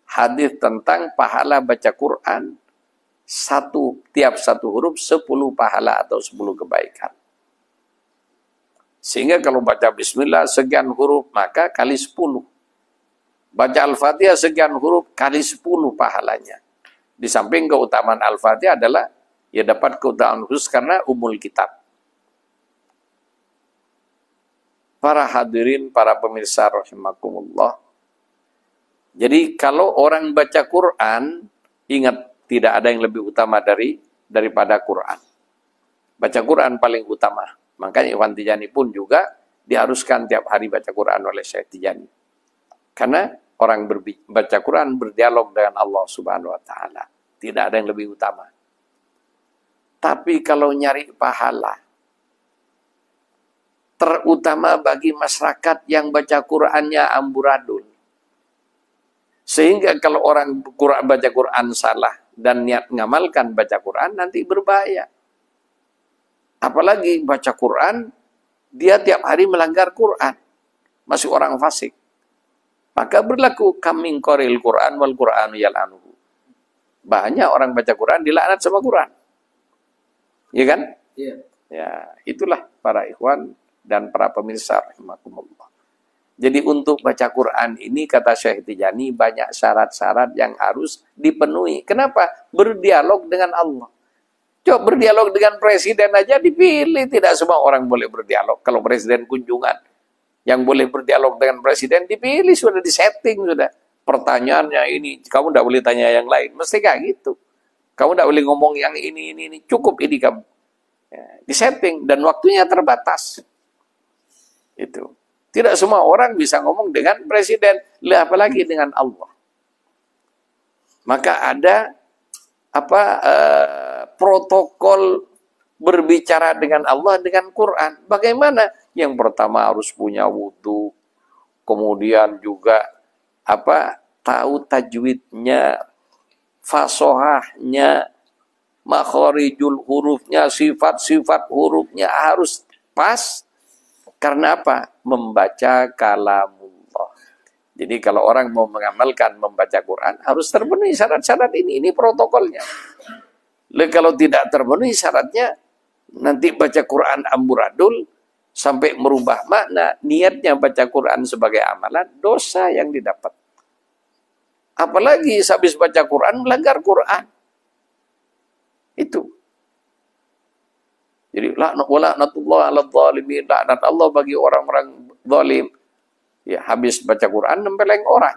hadis tentang pahala baca Quran, tiap satu huruf 10 pahala atau 10 kebaikan. Sehingga kalau baca bismillah sekian huruf, maka kali 10. Baca Al-Fatihah sekian huruf, kali 10 pahalanya. Di samping keutamaan Al-Fatihah adalah, ya dapat keutamaan khusus karena umul kitab. Para hadirin, para pemirsa rahimakumullah. Jadi kalau orang baca Quran, ingat, tidak ada yang lebih utama daripada Quran. Baca Quran paling utama. Makanya Ikhwan Tijani pun juga diharuskan tiap hari baca Quran oleh Syekh Tijani. Karena orang baca Quran berdialog dengan Allah Subhanahu wa Ta'ala. Tidak ada yang lebih utama. Tapi kalau nyari pahala, terutama bagi masyarakat yang baca Qurannya amburadul. Sehingga kalau orang baca Quran salah dan niat ngamalkan baca Quran, nanti berbahaya. Apalagi baca Quran, dia tiap hari melanggar Quran. Masih orang fasik. Maka berlaku kaming koril Quran wal Quranu yal'anuhu. Banyak orang baca Quran dilaknat sama Quran. Iya kan? Iya. Ya, itulah para ikhwan dan para pemirsa rahimakumullah. Jadi untuk baca Quran ini, kata Syekh Tijani, banyak syarat-syarat yang harus dipenuhi. Kenapa? Berdialog dengan Allah. Coba berdialog dengan presiden aja dipilih. Tidak semua orang boleh berdialog. Kalau presiden kunjungan, yang boleh berdialog dengan presiden dipilih, sudah disetting, sudah. Pertanyaannya ini, kamu tidak boleh tanya yang lain. Mesti kayak gitu. Kamu tidak boleh ngomong yang ini. Cukup ini kamu. Ya, disetting dan waktunya terbatas. Itu. Tidak semua orang bisa ngomong dengan presiden, apalagi dengan Allah. Maka ada protokol berbicara dengan Allah dengan Quran. Bagaimana? Yang pertama harus punya wudu, kemudian juga tahu tajwidnya, fasohahnya, makhorijul hurufnya, sifat-sifat hurufnya harus pas. Karena apa? Membaca kalamullah. Jadi kalau orang mau mengamalkan membaca Quran, harus terpenuhi syarat-syarat ini. Ini protokolnya. Kalau tidak terpenuhi syaratnya, nanti baca Quran amburadul, sampai merubah makna, niatnya baca Quran sebagai amalan, dosa yang didapat. Apalagi habis baca Quran, melanggar Quran. Itu. Jadi laknatullah ala zalimin, laknat Allah bagi orang-orang zalim. Ya, habis baca Quran nempeleng orang.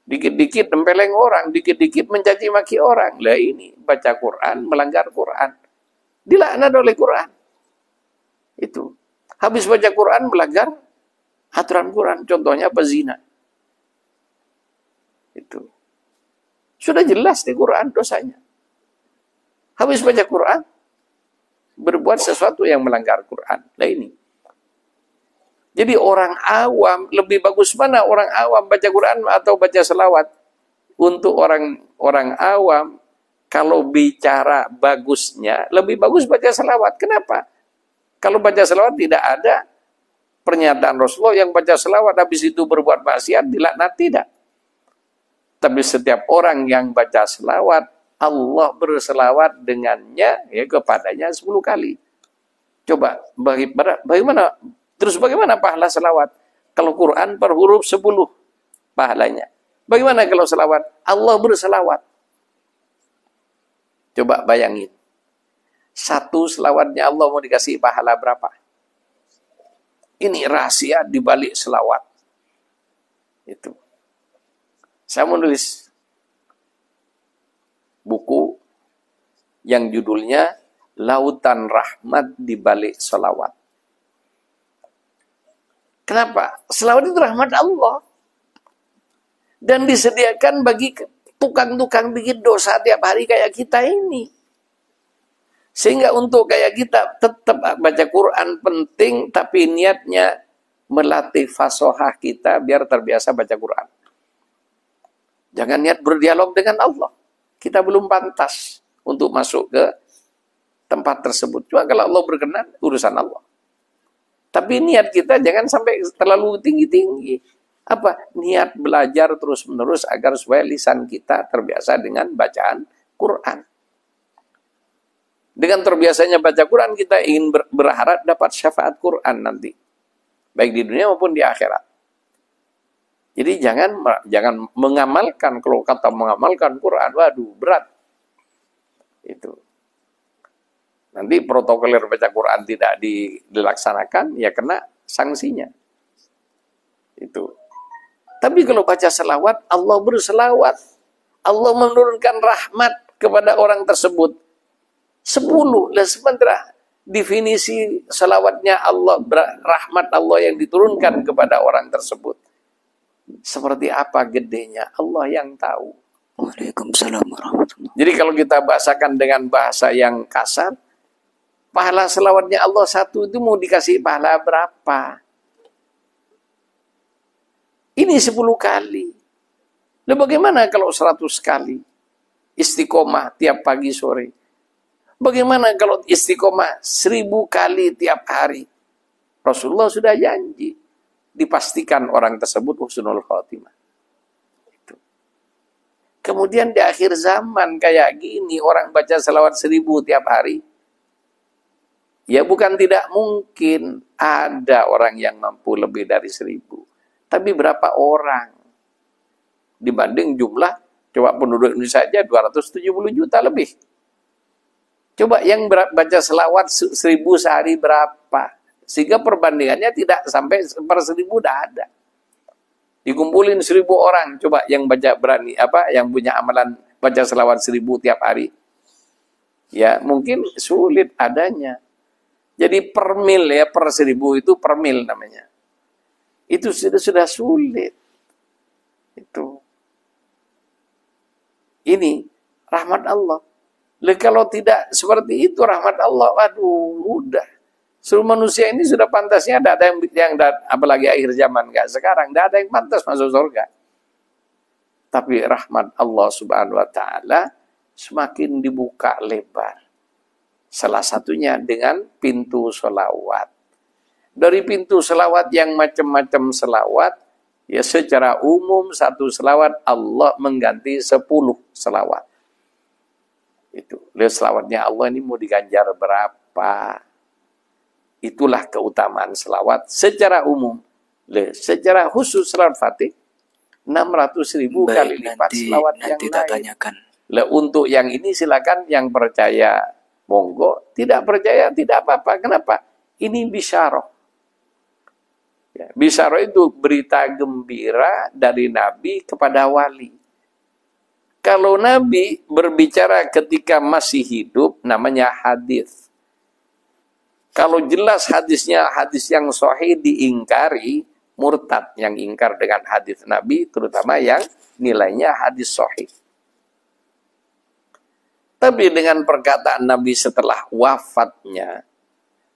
Dikit-dikit nempeleng orang, dikit-dikit mencaci maki orang. Lah ini baca Quran, melanggar Quran. Dilaknat oleh Quran. Itu. Habis baca Quran melanggar aturan Quran, contohnya pezina. Itu. Sudah jelas di Quran dosanya. Habis baca Quran berbuat sesuatu yang melanggar Quran. Nah ini. Jadi orang awam, lebih bagus mana orang awam baca Quran atau baca selawat? Untuk orang awam, kalau bicara bagusnya, lebih bagus baca selawat. Kenapa? Kalau baca selawat tidak ada pernyataan Rasulullah yang baca selawat habis itu berbuat maksiat dilaknat, tidak. Tapi setiap orang yang baca selawat, Allah berselawat dengannya, ya, kepadanya 10 kali. Coba, bagaimana? Terus bagaimana pahala selawat? Kalau Quran per huruf 10 pahalanya. Bagaimana kalau selawat? Allah berselawat. Coba bayangin. Satu selawatnya Allah mau dikasih pahala berapa? Ini rahasia di balik selawat. Itu. Saya menulis buku yang judulnya Lautan Rahmat di Balik Selawat. Kenapa? Selawat itu rahmat Allah. Dan disediakan bagi tukang-tukang bikin dosa tiap hari kayak kita ini. Sehingga untuk kayak kita tetap baca Quran penting, tapi niatnya melatih fasohah kita biar terbiasa baca Quran. Jangan niat berdialog dengan Allah. Kita belum pantas untuk masuk ke tempat tersebut. Cuma kalau Allah berkenan, urusan Allah. Tapi niat kita jangan sampai terlalu tinggi-tinggi. Apa? Niat belajar terus-menerus agar supaya lisan kita terbiasa dengan bacaan Quran. Dengan terbiasanya baca Quran, kita ingin berharap dapat syafaat Quran nanti. Baik di dunia maupun di akhirat. Jadi jangan mengamalkan, kalau kata mengamalkan Quran, waduh, berat. Itu. Nanti protokoler baca Quran tidak dilaksanakan, ya kena sanksinya. Itu. Tapi kalau baca selawat, Allah berselawat. Allah menurunkan rahmat kepada orang tersebut. 10. Lah sementara definisi selawatnya Allah, rahmat Allah yang diturunkan kepada orang tersebut. Seperti apa gedenya, Allah yang tahu. Waalaikumsalam warahmatullahi. Jadi kalau kita bahasakan dengan bahasa yang kasar, pahala selawatnya Allah 1 itu mau dikasih pahala berapa? Ini 10 kali. Nah bagaimana kalau 100 kali? Istiqomah tiap pagi sore. Bagaimana kalau istiqomah 1000 kali tiap hari? Rasulullah sudah janji. Dipastikan orang tersebut husnul khotimah. Itu. Kemudian di akhir zaman kayak gini, orang baca selawat 1000 tiap hari. Ya bukan tidak mungkin ada orang yang mampu lebih dari 1000. Tapi berapa orang? Dibanding jumlah, coba penduduk Indonesia saja 270 juta lebih. Coba yang baca selawat 1000 sehari berapa? Sehingga perbandingannya tidak sampai per 1000 dah ada. Dikumpulin 1000 orang, coba yang baca berani, yang punya amalan baca selawat 1000 tiap hari. Ya mungkin sulit adanya. Jadi per mil ya, per 1000 itu per mil namanya. Itu sudah sulit. Itu. Ini rahmat Allah. Kalau tidak seperti itu rahmat Allah, waduh, udah. Seluruh manusia ini sudah pantasnya, tidak ada yang apalagi akhir zaman, enggak sekarang, tidak ada yang pantas masuk surga. Tapi rahmat Allah Subhanahu wa taala semakin dibuka lebar. Salah satunya dengan pintu sholawat. Dari pintu selawat yang macam-macam selawat, ya secara umum 1 selawat Allah mengganti 10 selawat. Itu. Lihat selawatnya Allah ini mau diganjar berapa? Itulah keutamaan selawat secara umum. Lihat, secara khusus selawat Fatih 600.000 kali lipat selawat yang lain. Tanyakan. Lihat, untuk yang ini silakan, yang percaya monggo, tidak percaya tidak apa-apa. Kenapa? Ini bisyarah. Ya, bisyarah itu berita gembira dari Nabi kepada wali. Kalau Nabi berbicara ketika masih hidup, namanya hadis. Kalau jelas hadisnya hadis yang sahih diingkari, murtad yang ingkar dengan hadis Nabi, terutama yang nilainya hadis sahih. Tapi dengan perkataan Nabi setelah wafatnya,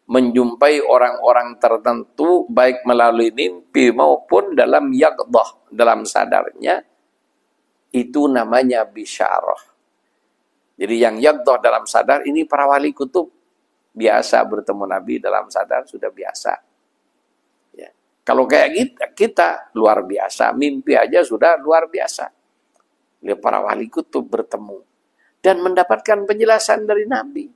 menjumpai orang-orang tertentu, baik melalui mimpi maupun dalam yaqdah, dalam sadarnya, itu namanya bisyarah. Jadi yang yaqdah dalam sadar, ini para wali kutub biasa bertemu Nabi dalam sadar, sudah biasa. Ya. Kalau kayak kita luar biasa, mimpi aja sudah luar biasa. Lihat para wali kutub bertemu dan mendapatkan penjelasan dari Nabi.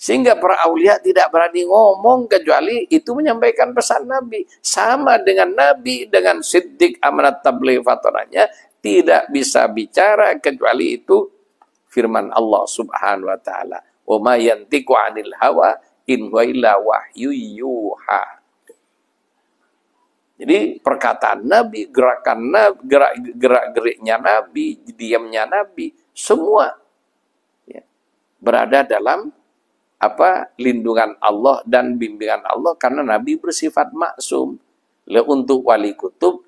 Sehingga para aulia tidak berani ngomong kecuali itu menyampaikan pesan Nabi. Sama dengan Nabi, dengan Siddiq amanat tabligh fatonanya, tidak bisa bicara kecuali itu firman Allah Subhanahu wa taala. Wa ma yantiqu 'anil hawa in huwa illa wahyu yuha. Jadi perkataan Nabi, gerakan Nabi, gerak-geriknya Nabi, diamnya Nabi, semua ya, berada dalam lindungan Allah dan bimbingan Allah, karena Nabi bersifat maksum. Untuk wali kutub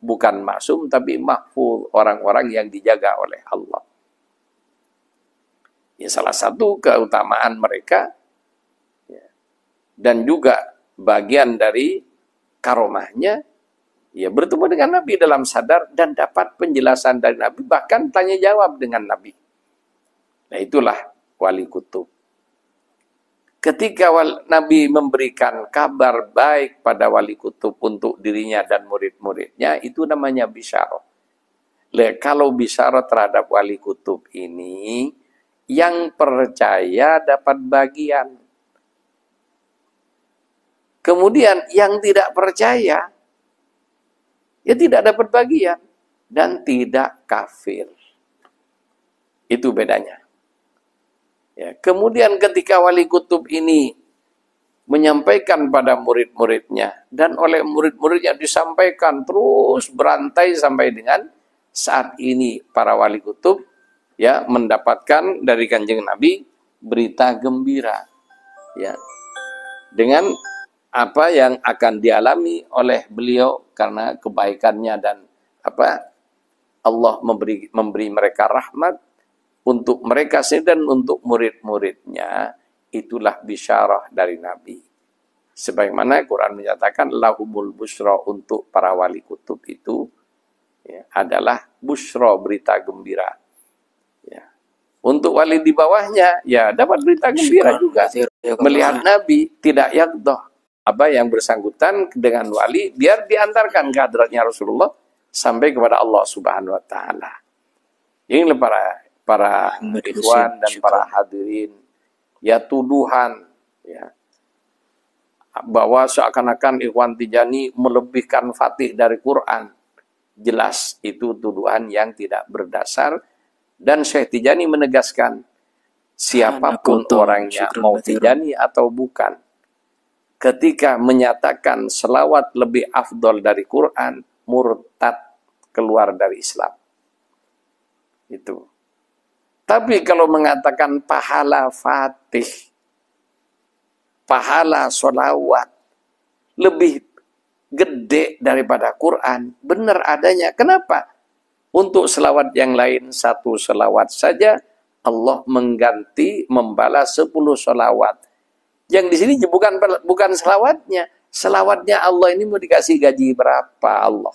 bukan maksum tapi mahfuz, orang-orang yang dijaga oleh Allah. Ya, salah satu keutamaan mereka ya, dan juga bagian dari karomahnya, ya bertemu dengan Nabi dalam sadar dan dapat penjelasan dari Nabi, bahkan tanya jawab dengan Nabi. Nah itulah wali kutub. Ketika Nabi memberikan kabar baik pada wali kutub untuk dirinya dan murid-muridnya, itu namanya bisyarah. Kalau bisyarah terhadap wali kutub ini, yang percaya dapat bagian. Kemudian yang tidak percaya, ya tidak dapat bagian dan tidak kafir. Itu bedanya. Ya, kemudian ketika wali kutub ini menyampaikan pada murid-muridnya dan oleh murid-muridnya disampaikan terus berantai sampai dengan saat ini para wali kutub ya mendapatkan dari Kanjeng Nabi berita gembira ya dengan apa yang akan dialami oleh beliau karena kebaikannya dan Allah memberi mereka rahmat untuk mereka sendiri dan untuk murid-muridnya. Itulah bisyarah dari Nabi. Sebagaimana Quran menyatakan lahumul busyra, untuk para wali kutub itu ya, adalah busyra, berita gembira. Ya. Untuk wali di bawahnya ya dapat berita gembira juga. Melihat Nabi tidak yaghdah yang bersangkutan dengan wali biar diantarkan ke hadratnya Rasulullah sampai kepada Allah Subhanahu wa taala. Ini para ikhwan dan para hadirin, ya tuduhan ya bahwa seakan-akan Ikhwan Tijani melebihkan Fatih dari Quran, jelas itu tuduhan yang tidak berdasar. Dan Syekh Tijani menegaskan siapapun orangnya, mau Tijani atau bukan, ketika menyatakan selawat lebih afdol dari Quran, murtad, keluar dari Islam. Itu. Tapi kalau mengatakan pahala Fatih, pahala sholawat lebih gede daripada Quran, benar adanya. Kenapa? Untuk selawat yang lain, satu selawat saja Allah mengganti, membalas 10 selawat. Yang di sini bukan selawatnya. Selawatnya Allah ini mau dikasih gaji berapa Allah?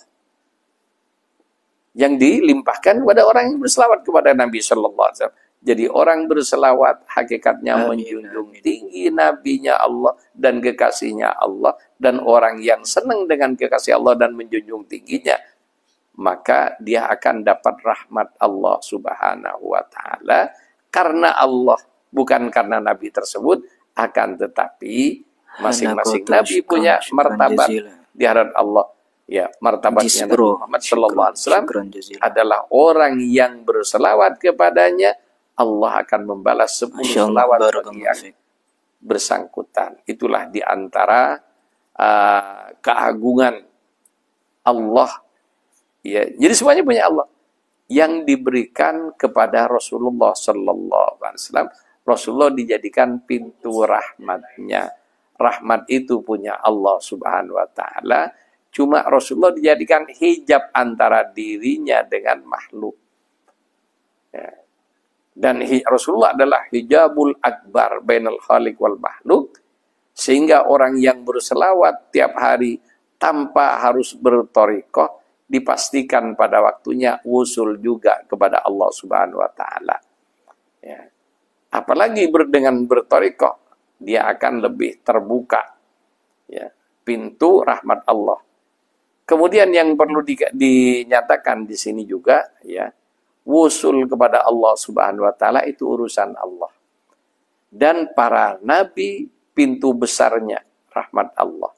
Yang dilimpahkan kepada orang yang berselawat kepada Nabi Sallallahu Alaihi Wasallam. Jadi orang berselawat hakikatnya menjunjung tinggi nabinya Allah dan kekasihnya Allah, dan orang yang senang dengan kekasih Allah dan menjunjung tingginya, maka dia akan dapat rahmat Allah Subhanahu wa taala karena Allah, bukan karena nabi tersebut. Akan tetapi masing-masing nabi punya martabat di hadapan Allah. Ya, martabatnya Nabi Muhammad sallallahu alaihi wasallam adalah orang yang berselawat kepadanya, Allah akan membalas 10 selawat bagi yang bersangkutan. Itulah di antara keagungan Allah. Ya, jadi semuanya punya Allah. Yang diberikan kepada Rasulullah sallallahu alaihi wasallam, Rasulullah dijadikan pintu rahmatnya. Rahmat itu punya Allah Subhanahu wa taala. Cuma Rasulullah dijadikan hijab antara dirinya dengan makhluk. Ya. Dan Rasulullah adalah hijabul akbar bainal khaliq wal makhluk. Sehingga orang yang berselawat tiap hari tanpa harus berthariqah, dipastikan pada waktunya wusul juga kepada Allah Subhanahu wa taala. Ya. Apalagi dengan berthariqah, dia akan lebih terbuka. Ya. Pintu rahmat Allah. Kemudian yang perlu dinyatakan di sini juga, ya, wusul kepada Allah Subhanahu wa taala itu urusan Allah. Dan para nabi pintu besarnya rahmat Allah.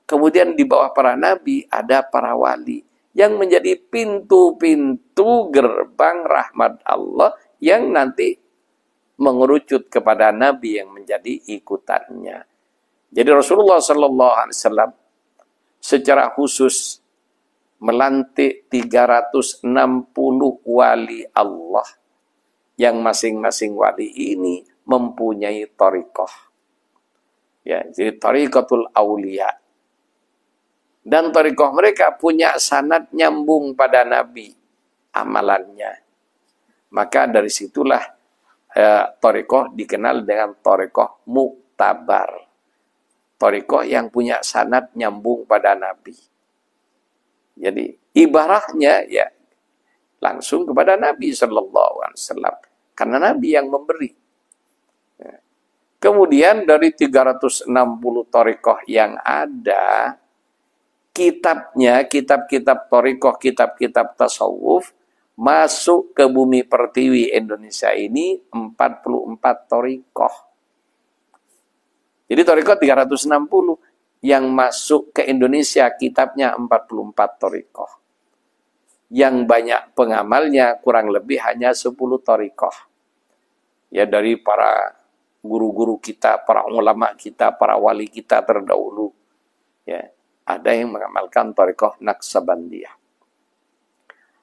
Kemudian di bawah para nabi ada para wali yang menjadi pintu-pintu gerbang rahmat Allah yang nanti mengerucut kepada nabi yang menjadi ikutannya. Jadi Rasulullah sallallahu alaihi wasallam secara khusus melantik 360 wali Allah yang masing-masing wali ini mempunyai thariqah. Ya, jadi thariqatul auliya. Dan thariqah mereka punya sanad nyambung pada Nabi amalannya. Maka dari situlah thariqah dikenal dengan thariqah muktabar. Thariqah yang punya sanad nyambung pada Nabi. Jadi ibarahnya ya langsung kepada Nabi Sallallahu Alaihi Wasallam, karena Nabi yang memberi. Ya. Kemudian dari 360 thariqah yang ada, kitabnya, kitab-kitab thariqah, kitab-kitab tasawuf, masuk ke bumi pertiwi Indonesia ini 44 thariqah. Jadi thariqah 360, yang masuk ke Indonesia kitabnya 44 thariqah. Yang banyak pengamalnya kurang lebih hanya 10 thariqah. Ya, dari para guru-guru kita, para ulama kita, para wali kita terdahulu. Ya, ada yang mengamalkan thariqah Naqsabandiyah.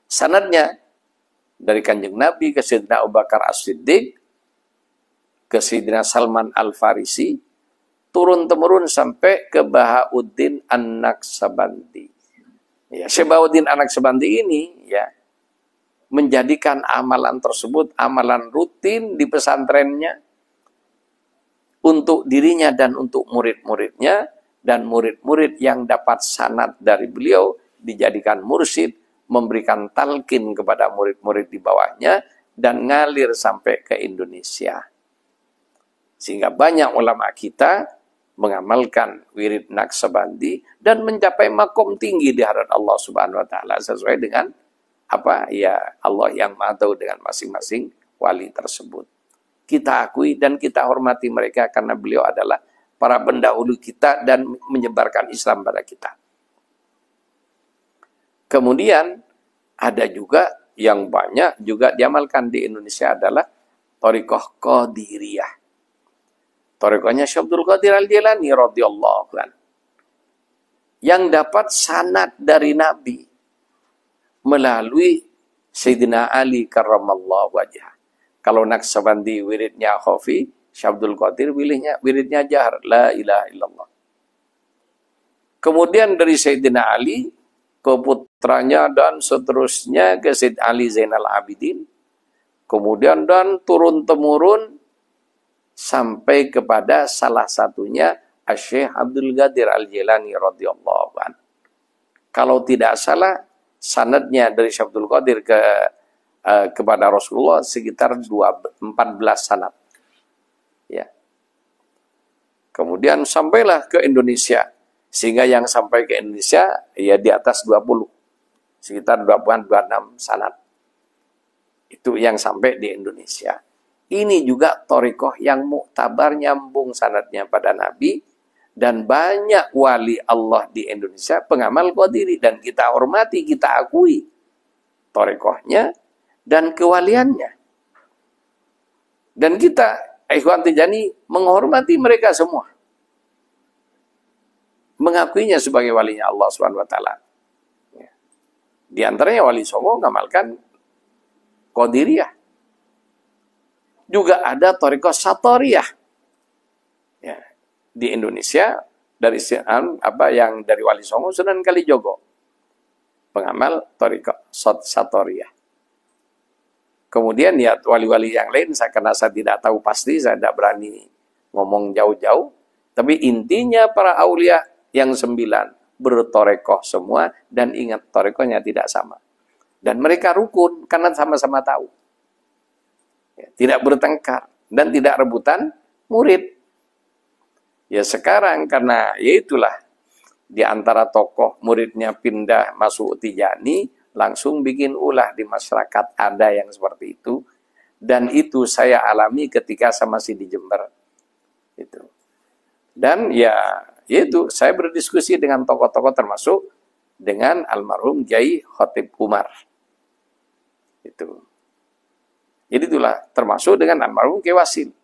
Sanadnya dari Kanjeng Nabi ke Sayyidina Abu Bakar As-Siddiq, ke Sayyidina Salman Al-Farisi, turun-temurun sampai ke Bahauddin An-Naqsabandi. Ya, Syekh Bahauddin An-Naqsabandi ini ya menjadikan amalan tersebut amalan rutin di pesantrennya untuk dirinya dan untuk murid-muridnya, dan murid-murid yang dapat sanad dari beliau dijadikan mursyid, memberikan talqin kepada murid-murid di bawahnya, dan ngalir sampai ke Indonesia. Sehingga banyak ulama kita mengamalkan wirid Naqsabandi dan mencapai makom tinggi di hadapan Allah Subhanahu wa taala sesuai dengan apa ya Allah yang Maha tahu dengan masing-masing wali tersebut. Kita akui dan kita hormati mereka karena beliau adalah para pendahulu kita dan menyebarkan Islam pada kita. Kemudian ada juga yang banyak juga diamalkan di Indonesia adalah thariqah Qadiriyah. Thariqahnya Syekh Abdul Qadir Al-Jilani radhiyallahu anhu, yang dapat sanad dari Nabi melalui Sayyidina Ali karramallahu wajhah. Kalau Naqsabandi wiridnya khafi, Syekh Abdul Qadir wiridnya jahar, la ilaha illallah. Kemudian dari Sayyidina Ali ke putranya dan seterusnya ke Sayyid Ali Zainal Abidin. Kemudian dan turun-temurun sampai kepada salah satunya Syekh Abdul Qadir Al-Jilani radhiyallahu anhu. Kalau tidak salah, sanadnya dari Syekh Abdul Qadir kepada Rasulullah sekitar 14 sanad. Ya. Kemudian sampailah ke Indonesia. Sehingga yang sampai ke Indonesia ya di atas 20. Sekitar 26 sanad. Itu yang sampai di Indonesia. Ini juga thariqah yang muktabar, nyambung sanadnya pada Nabi. Dan banyak wali Allah di Indonesia pengamal Qadiri. Dan kita hormati, kita akui thariqahnya dan kewaliannya. Dan kita, Ikhwan Tijani, menghormati mereka semua. Mengakuinya sebagai walinya Allah SWT. Di antaranya Wali Songo mengamalkan Qadiriyah. Juga ada thariqah Satoriyah. Ya, di Indonesia dari yang dari Wali Songo Sunan Kalijogo. Pengamal thariqah Satoriyah. Kemudian ya wali-wali yang lain karena saya tidak tahu pasti, saya tidak berani ngomong jauh-jauh. Tapi intinya para aulia yang 9 bertorekoh semua, dan ingat torekohnya tidak sama. Dan mereka rukun karena sama-sama tahu. Ya, tidak bertengkar dan tidak rebutan murid. Ya sekarang karena ya itulah di antara tokoh muridnya pindah masuk Tijani, langsung bikin ulah di masyarakat, ada yang seperti itu. Dan itu saya alami ketika saya masih di Jember. Itu. Dan ya itu saya berdiskusi dengan tokoh-tokoh termasuk dengan almarhum Kiai Khotib Umar. Itu. Jadi itulah termasuk dengan almarhum Kiai Wasil.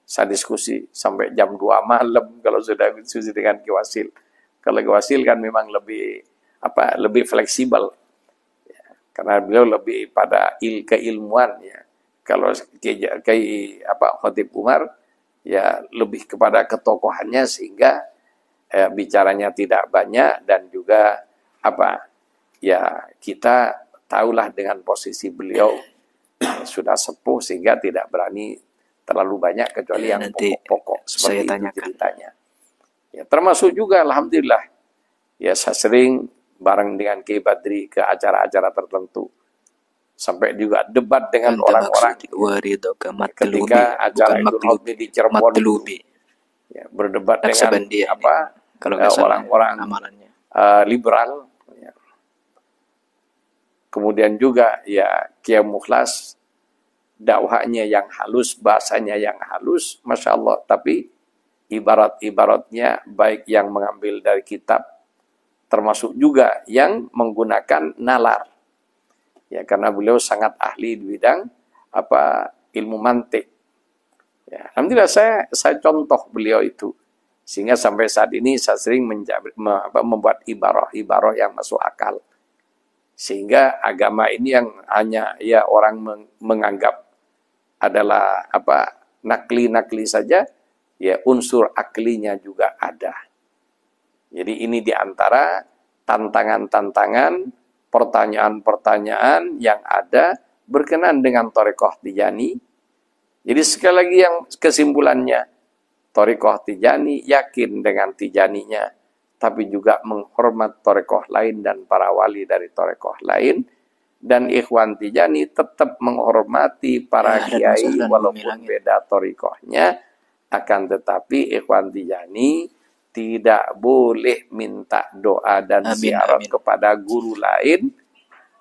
Saya diskusi sampai jam 2 malam kalau sudah diskusi dengan Kiai Wasil. Kalau Kiai Wasil kan memang lebih fleksibel. Karena beliau lebih pada keilmuan ya. Kalau Khotib Umar ya lebih kepada ketokohannya sehingga bicaranya tidak banyak, dan juga ya kita tahulah dengan posisi beliau sudah sepuh sehingga tidak berani terlalu banyak kecuali yang pokok-pokok seperti itu ceritanya. Ya, termasuk juga alhamdulillah ya saya sering bareng dengan Kiai Badri ke acara-acara tertentu. sampai juga debat dengan Anta orang-orang maksud waridoka matlubi, ketika acara bukan Idul maklubi. Fitri di Cirebon Matlubi. ya, berdebat dengan Naksabandia ini, kalau nggak salah orang-orang amalannya. liberal ya. Kemudian juga ya Kiai Mukhlas, dakwahnya yang halus, bahasanya yang halus, Masya Allah. Tapi ibarat-ibaratnya baik yang mengambil dari kitab, termasuk juga yang menggunakan nalar. Ya, karena beliau sangat ahli di bidang ilmu mantik. Ya, alhamdulillah saya contoh beliau itu. Sehingga sampai saat ini saya sering membuat ibarah-ibarah yang masuk akal. Sehingga agama ini yang hanya ya orang menganggap adalah nakli-nakli saja, ya unsur aklinya juga ada. Jadi ini diantara tantangan-tantangan, pertanyaan-pertanyaan yang ada berkenaan dengan Thariqah Tijani. Jadi sekali lagi yang kesimpulannya, Thariqah Tijani yakin dengan Tijaninya, tapi juga menghormat Thariqah lain dan para wali dari Thariqah lain. Dan Ikhwan Tijani tetap menghormati para kiai walaupun beda Thariqahnya. Akan tetapi Ikhwan Tijani tidak boleh minta doa dan ziarah kepada guru lain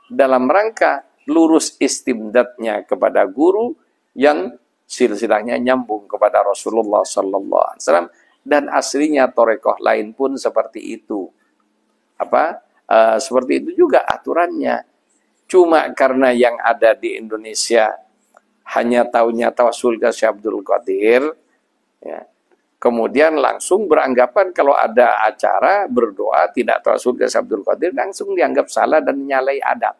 dalam rangka lurus istimdadnya kepada guru yang silsilahnya nyambung kepada Rasulullah Sallallahu Alaihi Wasallam, dan aslinya Thariqah lain pun seperti itu. Seperti itu juga aturannya. Cuma karena yang ada di Indonesia hanya taunya tawasul ke Syekh Abdul Qadir, ya, kemudian langsung beranggapan kalau ada acara berdoa tidak tawasul ke Syekh Abdul Qadir langsung dianggap salah dan menyalahi adab.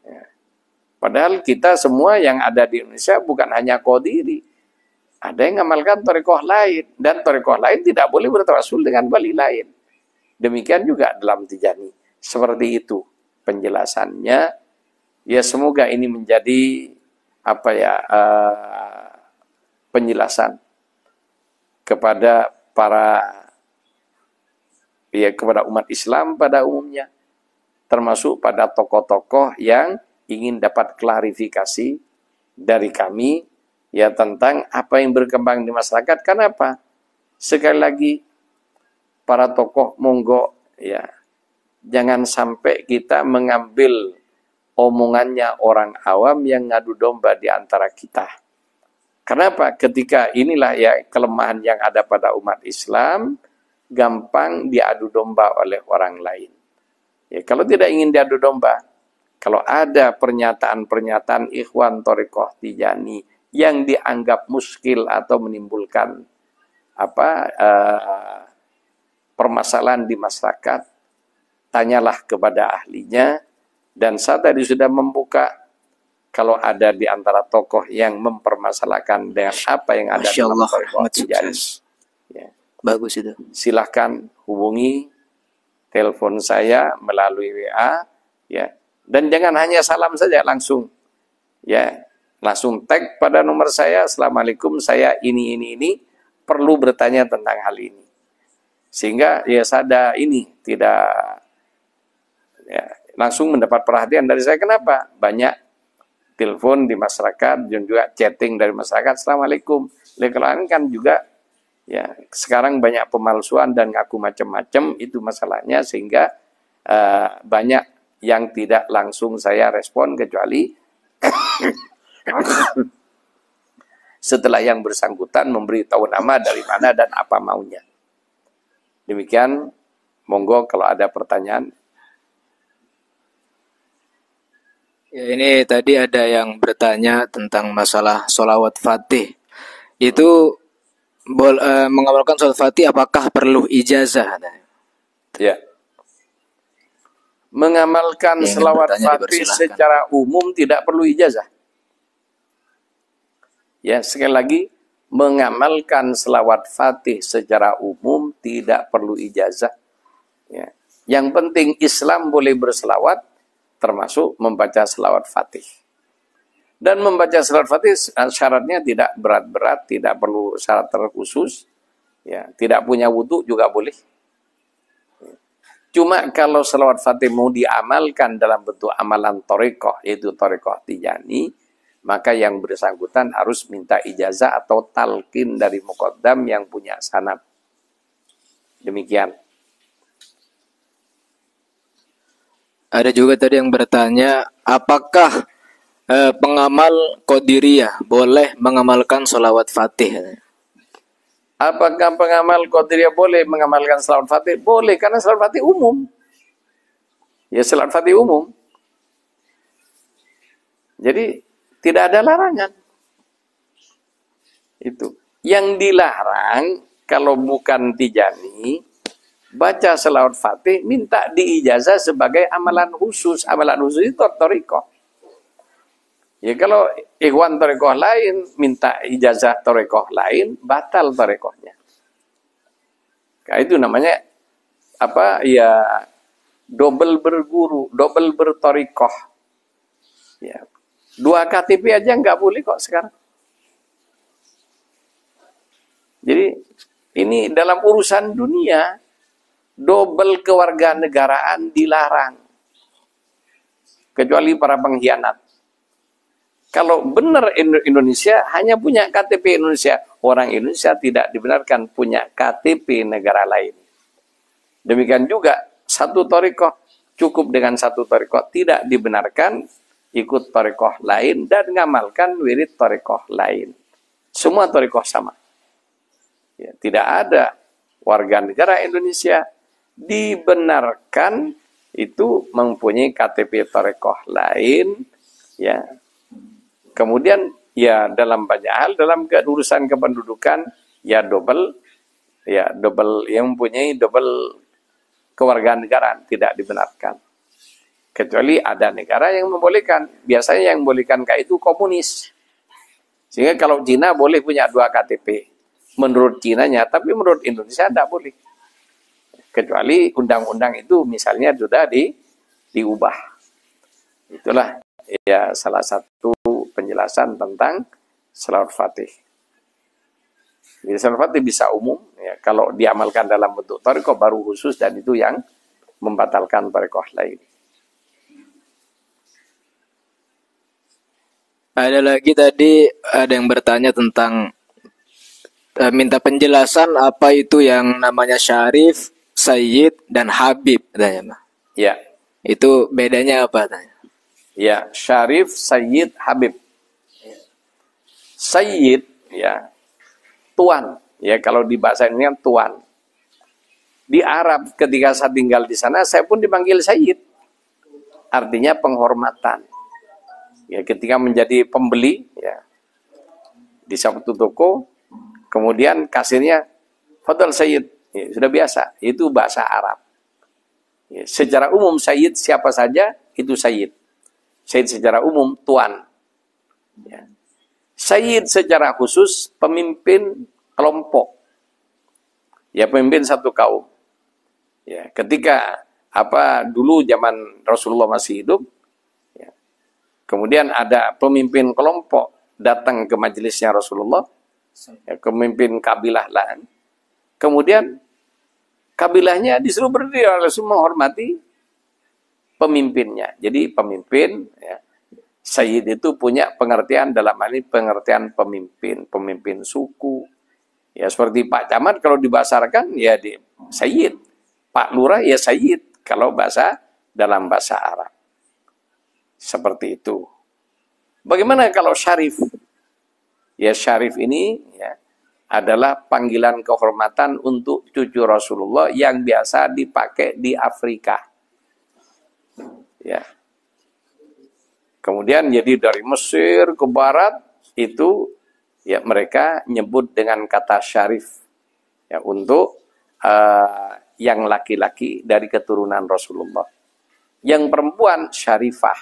Ya. Padahal kita semua yang ada di Indonesia bukan hanya Qadiri. Ada yang mengamalkan thariqah lain, dan thariqah lain tidak boleh bertawasul dengan wali lain. Demikian juga dalam Tijani. Seperti itu penjelasannya. Ya semoga ini menjadi penjelasan kepada kepada umat Islam pada umumnya, termasuk pada tokoh-tokoh yang ingin dapat klarifikasi dari kami ya tentang apa yang berkembang di masyarakat. Kenapa? Sekali lagi, para tokoh monggo ya, jangan sampai kita mengambil omongannya orang awam yang ngadu domba di antara kita. Kenapa? Ketika inilah ya kelemahan yang ada pada umat Islam, gampang diadu domba oleh orang lain. Ya, kalau tidak ingin diadu domba, kalau ada pernyataan-pernyataan Ikhwan Thariqah Tijani yang dianggap muskil atau menimbulkan permasalahan di masyarakat, tanyalah kepada ahlinya. Dan saya tadi sudah membuka, kalau ada di antara tokoh yang mempermasalahkan dengan apa yang ada dalam Thariqah Tijani, ya, bagus itu. Silahkan hubungi telepon saya melalui WA, ya. Dan jangan hanya salam saja langsung, ya, langsung tag pada nomor saya, Assalamualaikum, saya ini, perlu bertanya tentang hal ini. Sehingga ya saya tidak ya, langsung mendapat perhatian dari saya. Kenapa? Banyak telepon di masyarakat dan juga chatting dari masyarakat, Assalamualaikum. Kalau kan juga ya sekarang banyak pemalsuan dan ngaku macam-macam, itu masalahnya, sehingga banyak yang tidak langsung saya respon kecuali setelah yang bersangkutan memberitahu nama, dari mana dan apa maunya. Demikian, monggo kalau ada pertanyaan. Ya, ini tadi ada yang bertanya tentang masalah sholawat fatih. Itu mengamalkan sholawat fatih apakah perlu ijazah? Ya. Mengamalkan sholawat fatih secara umum tidak perlu ijazah. Ya, sekali lagi, mengamalkan sholawat fatih secara umum tidak perlu ijazah. Ya. Yang penting Islam boleh berselawat, termasuk membaca selawat fatih. Dan membaca selawat fatih syaratnya tidak berat-berat, tidak perlu syarat terkhusus. Ya, tidak punya wudhu juga boleh. Cuma kalau selawat fatih mau diamalkan dalam bentuk amalan thariqah, yaitu thariqah Tijani, maka yang bersangkutan harus minta ijazah atau talqin dari muqaddam yang punya sanad. Demikian. Ada juga tadi yang bertanya, apakah pengamal Qadiriyah boleh mengamalkan sholawat fatih? Apakah pengamal Qadiriyah boleh mengamalkan selawat fatih? Boleh, karena selawat fatih umum. Ya, selawat fatih umum. Jadi tidak ada larangan. Itu. Yang dilarang kalau bukan Tijani, baca selawat fatih minta diijazah sebagai amalan khusus. Amalan khusus itu thariqah. Ya kalau ikhwan thariqah lain minta ijazah thariqah lain, batal thariqahnya. Nah, itu namanya apa? Ya double berguru, double berthariqah. Ya. 2 KTP aja nggak boleh kok sekarang. Jadi ini dalam urusan dunia, double kewarganegaraan dilarang. Kecuali para pengkhianat. Kalau benar Indonesia hanya punya KTP Indonesia, orang Indonesia tidak dibenarkan punya KTP negara lain. Demikian juga satu thariqah, cukup dengan satu thariqah, tidak dibenarkan ikut thariqah lain dan ngamalkan wirid thariqah lain. Semua thariqah sama. Ya, tidak ada warga negara Indonesia dibenarkan itu mempunyai KTP thariqah lain, ya. Kemudian ya dalam banyak hal, dalam urusan kependudukan ya double yang mempunyai double kewarganegaraan tidak dibenarkan. Kecuali ada negara yang membolehkan. Biasanya yang membolehkan itu komunis. Sehingga kalau Cina boleh punya 2 KTP. Menurut Cinanya, tapi menurut Indonesia tidak boleh. Kecuali undang-undang itu misalnya sudah diubah. Itulah ya salah satu penjelasan tentang selawat fatih. Jadi selawat fatih bisa umum, ya, kalau diamalkan dalam bentuk thariqah baru khusus, dan itu yang membatalkan thariqah lain. Ada lagi tadi ada yang bertanya tentang minta penjelasan apa itu yang namanya Syarif, Sayyid, dan Habib katanya. Ya. Itu bedanya apa tanya? Ya, Syarif, Sayyid, Habib. Sayyid, ya, tuan. Ya, kalau di bahasa ini kan tuan. Di Arab ketika saya tinggal di sana, saya pun dipanggil Sayyid. Artinya penghormatan. Ya, ketika menjadi pembeli, ya, di satu toko, kemudian kasirnya, Fadal Sayyid. Ya, sudah biasa. Itu bahasa Arab. Ya, secara umum Sayyid siapa saja, itu Sayyid. Sayyid secara umum, tuan. Ya. Sayyid secara khusus pemimpin kelompok. Ya, pemimpin satu kaum. Ya, ketika dulu zaman Rasulullah masih hidup, ya, kemudian ada pemimpin kelompok datang ke majelisnya Rasulullah, ya, pemimpin kabilah lain. Kemudian kabilahnya disuruh berdiri, Rasulullah menghormati pemimpinnya. Jadi pemimpin, ya, Sayyid itu punya pengertian dalam hal ini pengertian pemimpin suku. Ya seperti Pak Camat kalau dibasarkan ya di Sayyid. Pak Lurah ya Sayyid kalau dalam bahasa Arab. Seperti itu. Bagaimana kalau Syarif? Ya Syarif ini ya adalah panggilan kehormatan untuk cucu Rasulullah yang biasa dipakai di Afrika. Ya. Kemudian jadi dari Mesir ke barat itu ya mereka nyebut dengan kata Syarif ya untuk yang laki-laki dari keturunan Rasulullah. Yang perempuan Syarifah.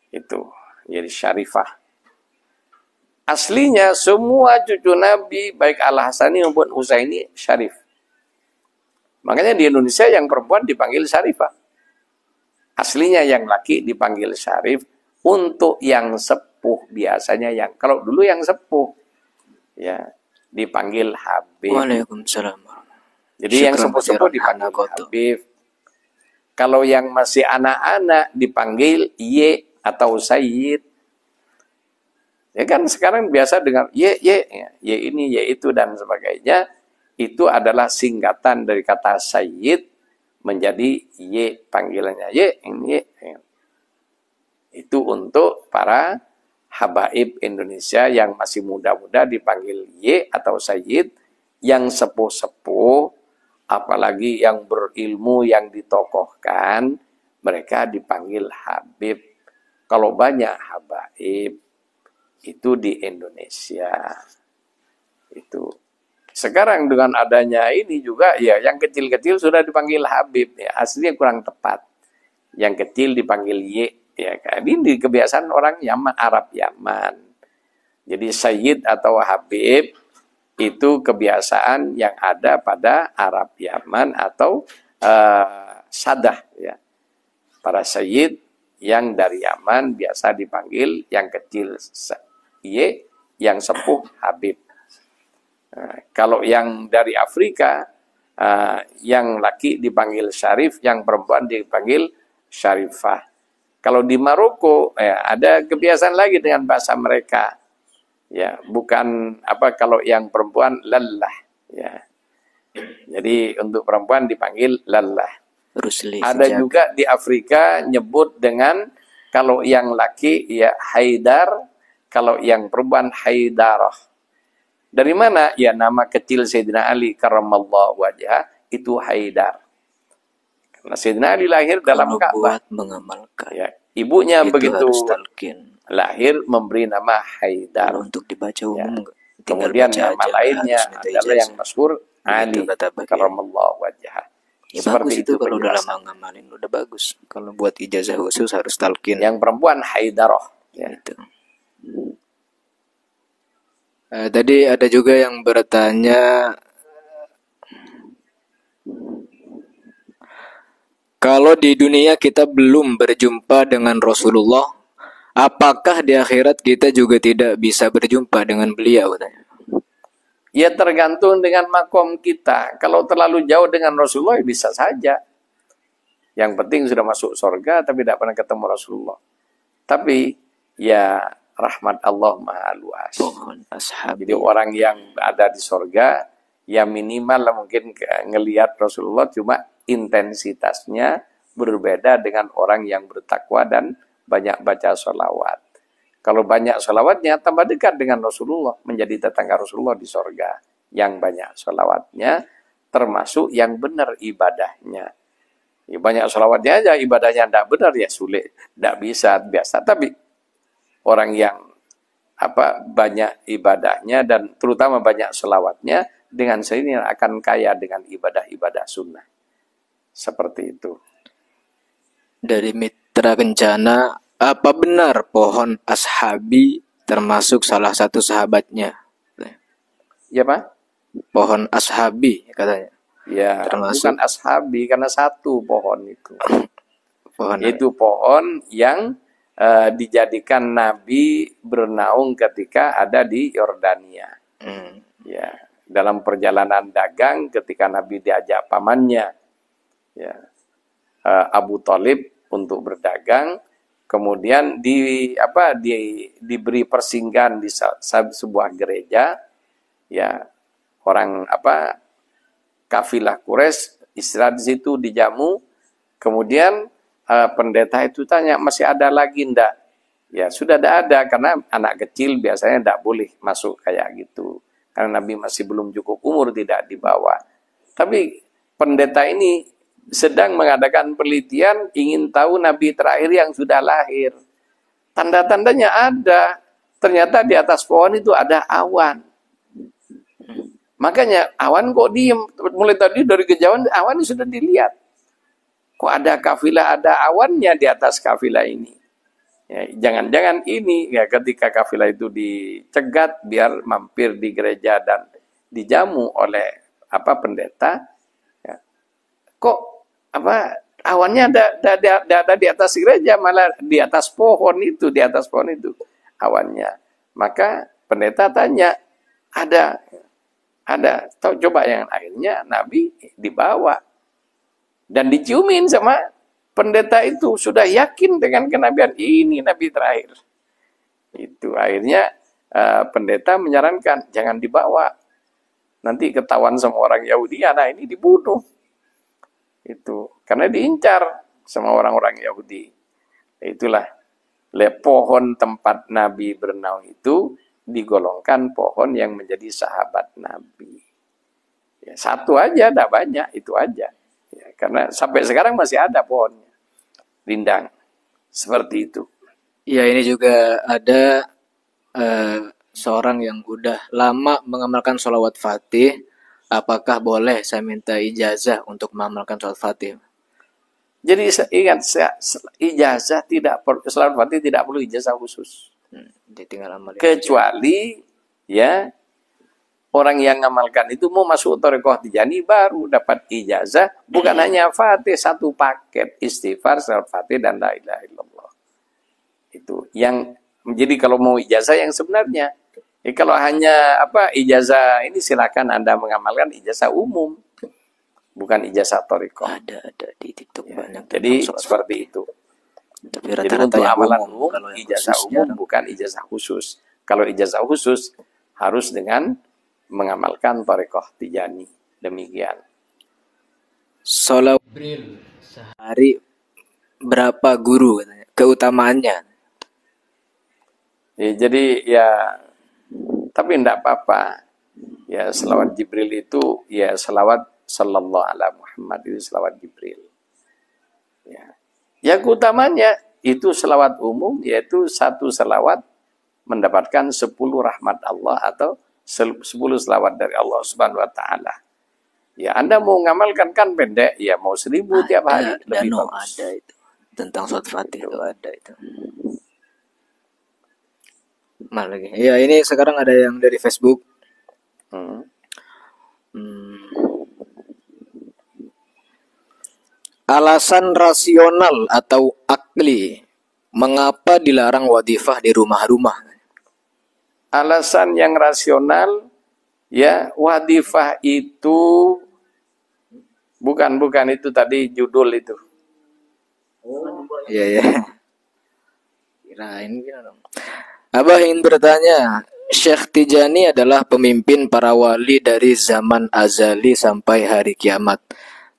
Itu jadi Syarifah. Aslinya semua cucu Nabi baik Al-Hasani maupun Husaini Syarif. Makanya di Indonesia yang perempuan dipanggil Syarifah. Aslinya yang laki dipanggil Syarif, untuk yang sepuh biasanya kalau dulu yang sepuh ya dipanggil Habib. Waalaikumsalam. Jadi yang sepuh-sepuh dipanggil Habib. Kalau yang masih anak-anak dipanggil Ye atau Sayyid. Ya kan sekarang biasa dengar Ye ini, Ye itu dan sebagainya. Itu adalah singkatan dari kata Sayyid menjadi Ye, panggilannya Ye, ini Ye. Itu untuk para habaib Indonesia yang masih muda-muda dipanggil Ye atau Sayyid, yang sepuh-sepuh apalagi yang berilmu, yang ditokohkan, mereka dipanggil Habib. Kalau banyak habaib itu di Indonesia. Itu. Sekarang dengan adanya ini juga ya yang kecil-kecil sudah dipanggil Habib, ya aslinya kurang tepat. Yang kecil dipanggil Ye, ya kan. Ini kebiasaan orang Yaman, Arab Yaman. Jadi Sayyid atau Habib itu kebiasaan yang ada pada Arab Yaman atau Sadah, ya. Para Sayyid yang dari Yaman biasa dipanggil yang kecil Ye, yang sepuh Habib. Kalau yang dari Afrika, yang laki dipanggil Syarif, yang perempuan dipanggil Syarifah. Kalau di Maroko, ada kebiasaan lagi dengan bahasa mereka. Ya, bukan kalau yang perempuan Lallah, ya. Jadi untuk perempuan dipanggil Lallah. Rusli, ada sejaga. juga di Afrika nyebut dengan kalau yang laki ya Haidar, kalau yang perempuan Haidarah. Dari mana? Ya nama kecil Sayyidina Ali karramallahu wajhah itu Haidar. Karena Sayyidina Ali lahir dalam Ka'bah. Mengamalkan. Ya, ibunya itu begitu lahir memberi nama Haidar. Kalau untuk dibaca umum, ya. Kemudian nama lainnya adalah yang masyhur Ali karramallahu wajhah. Ya seperti bagus itu kalau udah lama ngamalin udah bagus. Kalau buat ijazah khusus harus talqin. Yang perempuan Haidarah. Ya. Itu. Tadi ada juga yang bertanya, kalau di dunia kita belum berjumpa dengan Rasulullah, apakah di akhirat kita juga tidak bisa berjumpa dengan beliau? Ya tergantung dengan makom kita. Kalau terlalu jauh dengan Rasulullah ya bisa saja. Yang penting sudah masuk surga tapi tidak pernah ketemu Rasulullah. Tapi ya rahmat Allah maha luas. Jadi orang yang ada di surga ya minimal lah mungkin ngelihat Rasulullah, cuma intensitasnya berbeda dengan orang yang bertakwa dan banyak baca sholawat. Kalau banyak sholawatnya, tambah dekat dengan Rasulullah. Menjadi tetangga Rasulullah di sorga. Yang banyak sholawatnya, termasuk yang benar ibadahnya. Ya, banyak sholawatnya aja, ibadahnya tidak benar, ya sulit. Tidak bisa, biasa. Tapi orang yang banyak ibadahnya, dan terutama banyak sholawatnya, dengan sendirinya akan kaya dengan ibadah-ibadah sunnah. Seperti itu. Dari Mitra Kencana, apa benar pohon Ashabi termasuk salah satu sahabatnya? Ya Pak? Pohon Ashabi katanya. Ya, termasuk. Bukan Ashabi karena satu pohon itu. Itu pohon yang dijadikan Nabi bernaung ketika ada di Yordania. Ya, dalam perjalanan dagang ketika Nabi diajak pamannya, ya, Abu Thalib untuk berdagang. Kemudian diberi persinggahan di sebuah gereja, ya orang kafilah Quraisy istirahat di situ dijamu. Kemudian pendeta itu tanya, masih ada lagi ndak? Ya sudah tidak ada karena anak kecil biasanya tidak boleh masuk kayak gitu. Karena Nabi masih belum cukup umur, tidak dibawa. Tapi pendeta ini sedang mengadakan penelitian, ingin tahu Nabi terakhir yang sudah lahir. Tanda-tandanya ada. Ternyata di atas pohon itu ada awan. Makanya awan kok diem. Mulai tadi dari kejauhan awan sudah dilihat. Kok ada kafilah, ada awannya di atas kafilah ini. Ya, jangan-jangan ini ya ketika kafilah itu dicegat biar mampir di gereja dan dijamu oleh pendeta. Ya. Kok awannya ada di atas gereja, malah di atas pohon itu, awannya. Maka pendeta tanya, ada. Ada. Tahu coba yang akhirnya Nabi dibawa dan diciumin sama pendeta itu, sudah yakin dengan kenabian ini Nabi terakhir. Itu akhirnya pendeta menyarankan jangan dibawa. Nanti ketahuan sama orang Yahudi, anak ini dibunuh. Itu karena diincar sama orang-orang Yahudi. Itulah pohon tempat Nabi bernaung itu digolongkan pohon yang menjadi sahabat Nabi. Ya, satu aja, tidak banyak, itu aja. Ya, karena sampai sekarang masih ada pohonnya, rindang, seperti itu. Ya, ini juga ada seorang yang udah lama mengamalkan sholawat Fatih. Apakah boleh saya minta ijazah untuk mengamalkan sholawat Fatih? Jadi ingat, ijazah tidak perlu, sholawat Fatih tidak perlu ijazah khusus. Ditinggal amal kecuali ya orang yang ngamalkan itu mau masuk thariqah Tijani baru dapat ijazah, bukan hanya Fatih, satu paket istighfar, sholawat Fatih dan la ilaha illallah. Itu yang menjadi kalau mau ijazah yang sebenarnya. Kalau hanya ijazah ini silakan Anda mengamalkan ijazah umum, bukan ijazah thariqah. Ada di TikTok ya, banyak. Jadi seperti itu. Tapi Jadi rata-rata untuk yang amalan umum, umum, ijazah umum bukan ijazah khusus. Kalau ijazah khusus harus dengan mengamalkan thariqah Tijani. Demikian. Sholawat sehari berapa guru katanya? Keutamaannya? Ya, jadi ya, tapi tidak apa-apa. Ya, selawat Jibril itu ya selawat sallallahu ala Muhammad, itu selawat Jibril. Ya, yang utamanya itu selawat umum, yaitu satu selawat mendapatkan 10 rahmat Allah atau 10 selawat dari Allah Subhanahu wa taala. Ya, Anda mau ngamalkan kan pendek, ya mau 1000 tiap hari lebih bagus. Ada itu. Tentang sholawat Fatih itu ada itu. Mana lagi? Ya, ini sekarang ada yang dari Facebook. Alasan rasional atau akli mengapa dilarang wadifah di rumah-rumah? Alasan yang rasional, ya, wadifah itu bukan itu tadi judul itu. Iya, ya. Kirain dong. Abah ingin bertanya, Syekh Tijani adalah pemimpin para wali dari zaman azali sampai hari kiamat.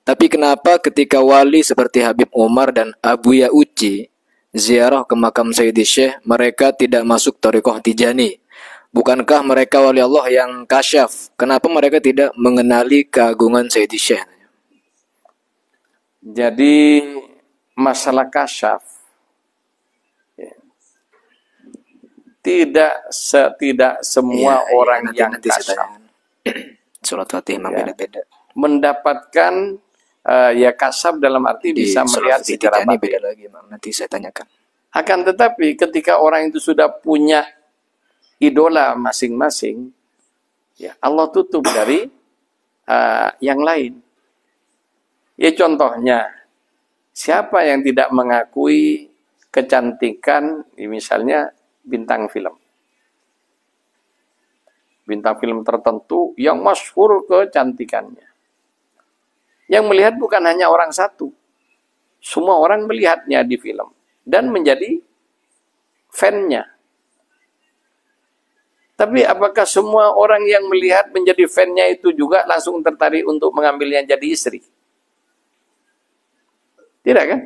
Tapi kenapa ketika wali seperti Habib Umar dan Abu Ya'uci ziarah ke makam Sayyidi Syekh, mereka tidak masuk thariqah Tijani? Bukankah mereka wali Allah yang kasyaf? Kenapa mereka tidak mengenali keagungan Sayyidi Syekh? Jadi masalah kasyaf, ya, tidak semua orang yang kasyaf Sholat Fatih memang beda-beda. Mendapatkan ya kasyaf dalam arti bisa melihat secara batin. Beda lagi, nanti saya tanyakan. Akan tetapi ketika orang itu sudah punya idola masing-masing, ya Allah tutup dari yang lain. Ya contohnya, siapa yang tidak mengakui kecantikan, misalnya bintang film. Bintang film tertentu yang masyhur kecantikannya. Yang melihat bukan hanya orang satu. Semua orang melihatnya di film. Dan menjadi fan-nya. Tapi apakah semua orang yang melihat menjadi fan-nya itu juga langsung tertarik untuk mengambilnya jadi istri? Tidak kan?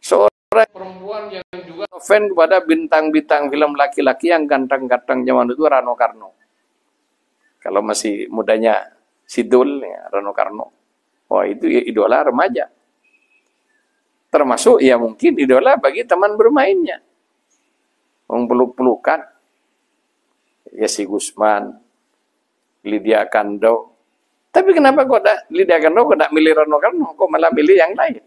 Seorang perempuan yang juga fan kepada bintang-bintang film laki-laki yang ganteng-ganteng zaman itu Rano Karno. Kalau masih mudanya Sidul, ya, Rano Karno. Wah, itu ya idola remaja. Termasuk ya mungkin idola bagi teman bermainnya. Peluk-pelukan. Yesi Gusman, Lydia Kandou. Tapi kenapa kok Lydia Kandou kok milih Rano Karno, kok malah milih yang lain?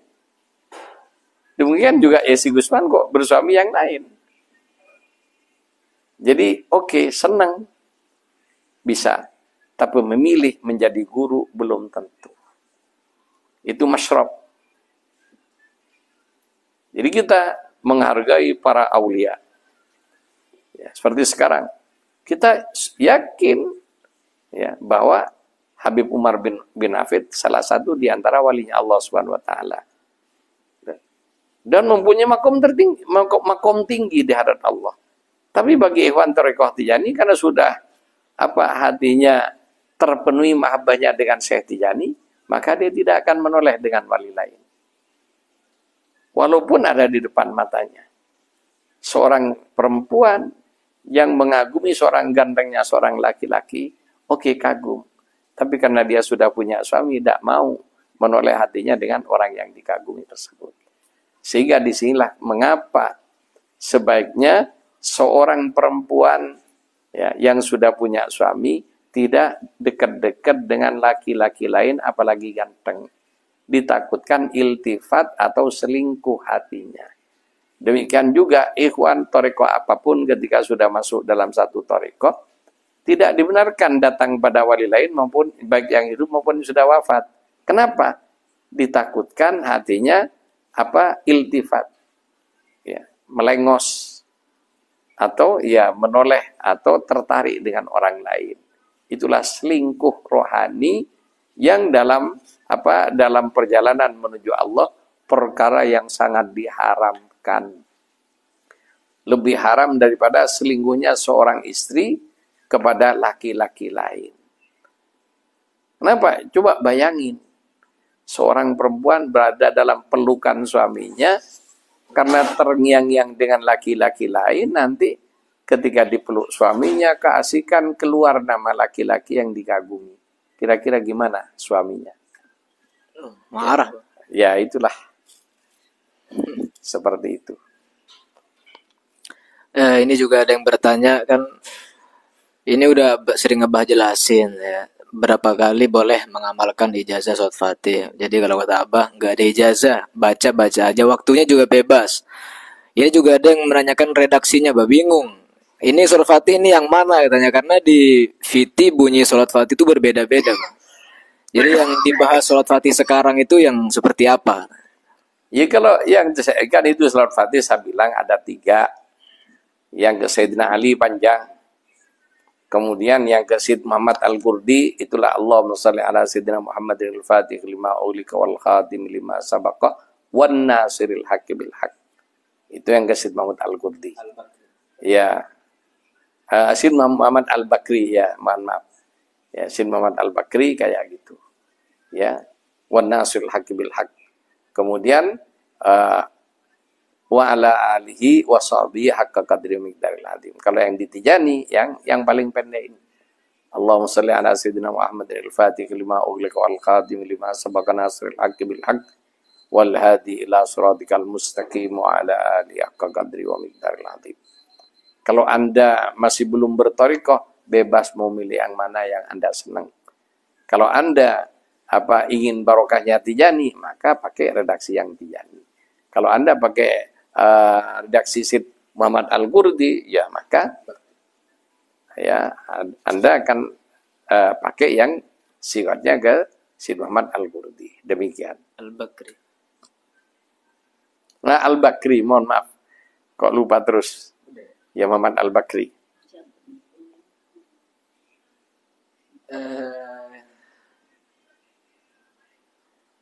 Demikian juga Yesi Gusman kok bersuami yang lain. Jadi oke, senang. Bisa. Tapi memilih menjadi guru belum tentu. Itu masyrab. Jadi kita menghargai para aulia. Ya, seperti sekarang. Kita yakin ya bahwa Habib Umar bin Hafid salah satu di antara walinya Allah Subhanahu wa taala. Dan mempunyai makom tinggi di hadarat Allah. Tapi bagi ikhwan thariqah Tijani karena sudah hatinya terpenuhi mahabbahnya dengan Syekh Tijani, maka dia tidak akan menoleh dengan wali lain. Walaupun ada di depan matanya seorang perempuan yang mengagumi seorang gantengnya seorang laki-laki, oke, kagum. Tapi karena dia sudah punya suami, tidak mau menoleh hatinya dengan orang yang dikagumi tersebut. Sehingga disinilah mengapa sebaiknya seorang perempuan ya, yang sudah punya suami tidak dekat-dekat dengan laki-laki lain, apalagi ganteng. Ditakutkan iltifat atau selingkuh hatinya. Demikian juga ikhwan thariqah apapun ketika sudah masuk dalam satu thariqah, tidak dibenarkan datang pada wali lain maupun baik yang hidup maupun yang sudah wafat. Kenapa? Ditakutkan hatinya iltifat, ya, melengos atau ya menoleh atau tertarik dengan orang lain. Itulah selingkuh rohani yang dalam perjalanan menuju Allah perkara yang sangat diharamkan. Lebih haram daripada selingkuhnya seorang istri kepada laki-laki lain. Kenapa? Coba bayangin. Seorang perempuan berada dalam pelukan suaminya karena terngiang-ngiang dengan laki-laki lain, nanti ketika dipeluk suaminya keasikan keluar nama laki-laki yang dikagumi. Kira-kira gimana suaminya? Marah. Ya itulah. Seperti itu. Ini juga ada yang bertanya kan, ini udah sering ngebah jelasin ya, berapa kali boleh mengamalkan ijazah Salat Fatih. Jadi kalau kata Abah nggak ada ijazah, baca-baca aja, waktunya juga bebas. Ini juga ada yang menanyakan redaksinya, Bah, bingung. Ini Salat Fatih ini yang mana katanya, karena di VT bunyi Salat Fatih itu berbeda-beda, Bang. Jadi yang dibahas Salat Fatih sekarang itu yang seperti apa? Ya kalau yang kan itu Salat Fatih saya bilang ada 3. Yang ke Sayyidina Ali panjang. Kemudian yang ke Syed Muhammad Al-Qurdi itulah Allahumma shalli ala Sayyidina Muhammadin al-Fatih lima ulika wal khatim lima sabaqa wan nasiril haqqi bil haqq. Itu yang ke Syed Muhammad Al-Qurdi. Ya. Syed Muhammad Al-Bakri ya, mohon maaf. Ya, Syed Muhammad Al-Bakri kayak gitu. Ya. Wan nasiril haqqi bil haqq. Kemudian wa ala alihi wa sahbihi haqqa qadri miqdaril azim. Kalau yang ditijani yang paling pendek ini. Allahumma shalli ala sayyidina Muhammadin al-Fatih lima ughliqa wal khatim lima sabaqa nasril haqqi bil haqq wal hadi ila siratikal mustaqim wa ala alihi haqqa qadri wa miqdaril azim. Kalau Anda masih belum berthariqah, bebas mau milih yang mana yang Anda senang. Kalau Anda ingin barokahnya Tijani, maka pakai redaksi yang Tijani. Kalau Anda pakai redaksi Syed Muhammad Al-Qurdi, ya maka ya Anda akan pakai yang sifatnya ke Syed Muhammad Al-Qurdi. Demikian. Al-Bakri. Nah, Al-Bakri, mohon maaf. Kok lupa terus? Ya Muhammad Al-Bakri.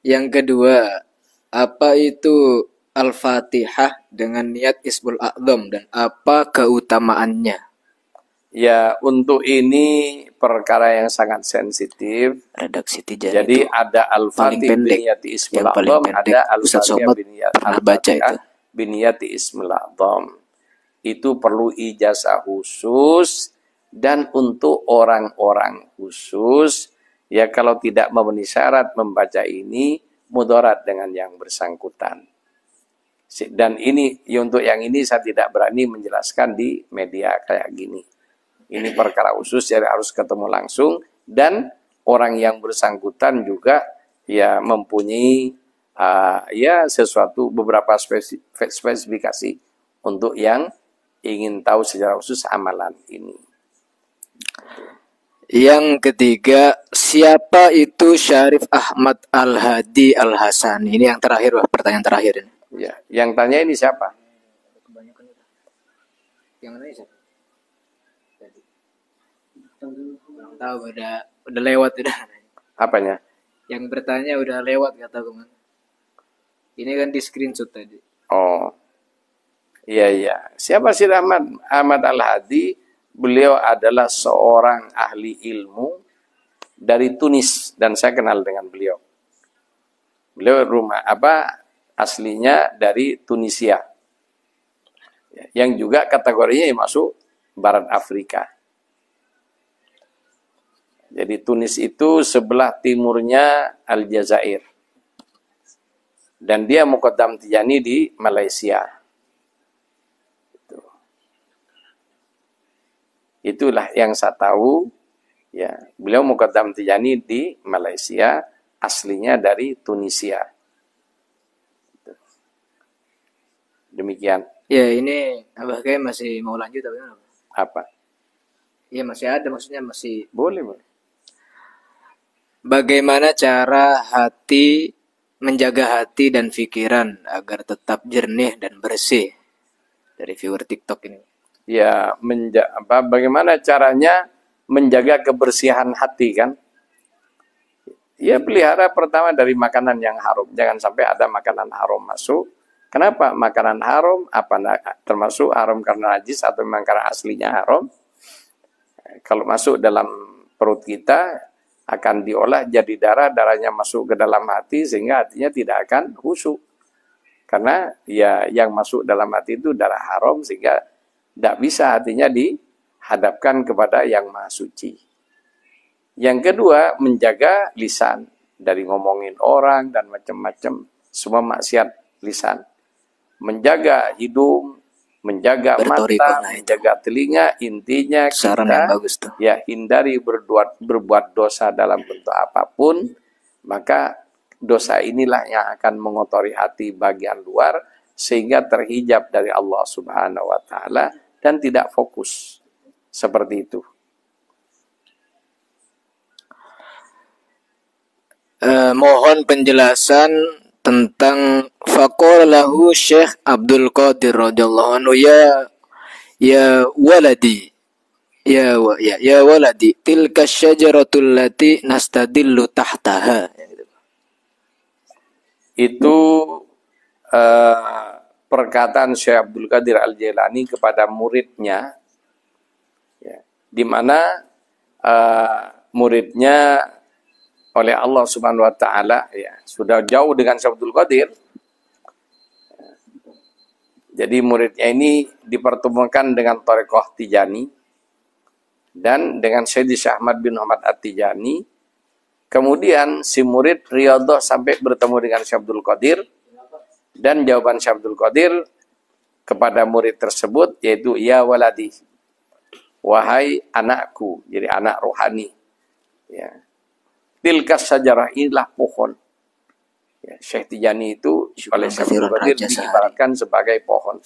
Yang kedua, apa itu Al-Fatihah dengan niat Ismul A'zam dan apa keutamaannya? Ya, untuk ini perkara yang sangat sensitif. Redaksi Tijani jadi itu ada Al-Fatih biniyati Ismul A'zam, ada Al-Fatihah biniyati Ismul A'zam. Itu perlu ijazah khusus dan untuk orang-orang khusus. Ya, kalau tidak memenuhi syarat membaca ini mudarat dengan yang bersangkutan. Dan ini untuk yang ini saya tidak berani menjelaskan di media kayak gini. Ini perkara khusus, jadi harus ketemu langsung dan orang yang bersangkutan juga ya mempunyai ya sesuatu beberapa spesifikasi untuk yang ingin tahu secara khusus amalan ini. Yang ketiga, siapa itu Syarif Ahmad Al-Hadi Al-Hasani? Ini yang terakhir, pertanyaan terakhir ini. Ya, yang tanya ini siapa? Yang mana siapa? Belum tahu, udah lewat udah. Apanya? Yang bertanya udah lewat kata kemana. Ini kan di screenshot tadi. Oh, iya iya. Siapa sih Ahmad Al-Hadi? Beliau adalah seorang ahli ilmu dari Tunis dan saya kenal dengan beliau. Beliau aslinya dari Tunisia. Yang juga kategorinya masuk Barat Afrika. Jadi Tunis itu sebelah timurnya Aljazair. Dan dia Muqaddam Tijani di Malaysia. Itulah yang saya tahu. Ya, beliau Muqaddam Tijani di Malaysia, aslinya dari Tunisia. Demikian. Ya, ini Abah kayak masih mau lanjut tapi Apa? Iya, masih ada, maksudnya masih. Boleh. Bagaimana cara menjaga hati dan pikiran agar tetap jernih dan bersih? Dari viewer TikTok ini. Ya, bagaimana caranya menjaga kebersihan hati kan? Ya, pelihara pertama dari makanan yang haram. Jangan sampai ada makanan haram masuk. Kenapa makanan haram? Termasuk haram karena najis atau memang karena aslinya haram? Kalau masuk dalam perut kita akan diolah jadi darah, darahnya masuk ke dalam hati sehingga hatinya tidak akan khusyuk. Karena ya yang masuk dalam hati itu darah haram sehingga tidak bisa hatinya dihadapkan kepada yang maha suci. Yang kedua, menjaga lisan dari ngomongin orang dan macam-macam, semua maksiat lisan. Menjaga hidung, menjaga mata, menjaga telinga, intinya kita ya hindari berbuat dosa dalam bentuk apapun, maka dosa inilah yang akan mengotori hati bagian luar sehingga terhijab dari Allah Subhanahu wa taala dan tidak fokus. Seperti itu. Mohon penjelasan tentang faqala lahu Syekh Abdul Qadir radhiyallahu anhu ya waladi ya waladi tilka syajaratul lati nastadillu tahtaha. Itu perkataan Syekh Abdul Qadir Al-Jailani kepada muridnya, ya, di mana muridnya oleh Allah Subhanahu wa taala ya sudah jauh dengan Syekh Abdul Qadir. Jadi muridnya ini dipertemukan dengan Thariqah Tijani dan dengan Syekh Ahmad bin Muhammad At-Tijani. Kemudian si murid riyadhah sampai bertemu dengan Syekh Abdul Qadir dan jawaban Syekh Abdul Qadir kepada murid tersebut yaitu ya waladi, wahai anakku, jadi anak rohani. Ya. Tilka sajarah, inilah pohon. Ya, Syekh Tijani itu oleh Syekh Abdul Qadir diibaratkan sebagai pohon.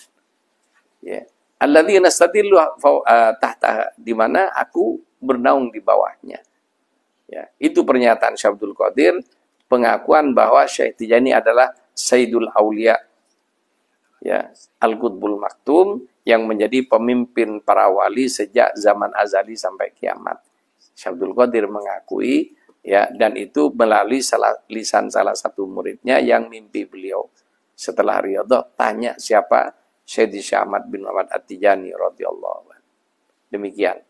Ya. Alladzi nastadillu tahta, di mana aku bernaung di bawahnya. Ya, itu pernyataan Syekh Abdul Qadir, pengakuan bahwa Syekh Tijani adalah Sayyidul Aulia, ya, Al-Qutbul Maktum, yang menjadi pemimpin para wali sejak zaman azali sampai kiamat. Syekh Abdul Qadir mengakui, ya, dan itu melalui lisan salah satu muridnya yang mimpi beliau. Setelah riyadhah tanya siapa? Syekh Ahmad bin Muhammad At-Tijani radhiyallahu anhu. Demikian.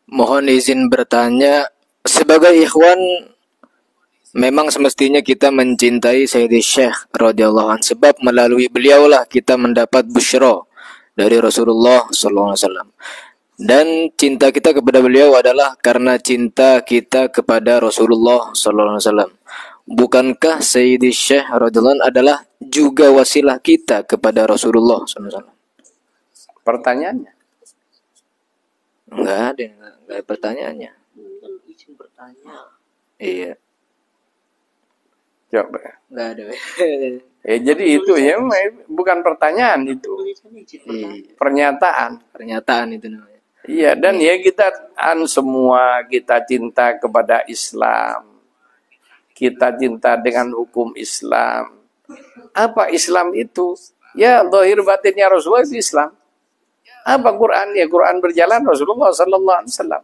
Mohon izin bertanya, sebagai ikhwan memang semestinya kita mencintai Sayyidi Syekh radhiyallahu anhu, sebab melalui beliaulah kita mendapat busyra dari Rasulullah sallallahu alaihi wasallam. Dan cinta kita kepada beliau adalah karena cinta kita kepada Rasulullah sallallahu alaihi wasallam. Bukankah Sayyidi Syekh radhiyallahu anhu adalah juga wasilah kita kepada Rasulullah sallallahu alaihi wasallam? Pertanyaannya? Enggak ada pertanyaannya. Izin bertanya. Iya. Coba. Enggak ada. Jadi itu ya bukan pertanyaan itu. Pernyataan. Pernyataan itu namanya. Iya, dan ya kita semua kita cinta kepada Islam. Kita cinta dengan hukum Islam. Apa Islam itu? Ya, zahir batinnya Rasulullah itu Islam. Apa Quran? Ya Quran berjalan Rasulullah sallallahu alaihi wasallam.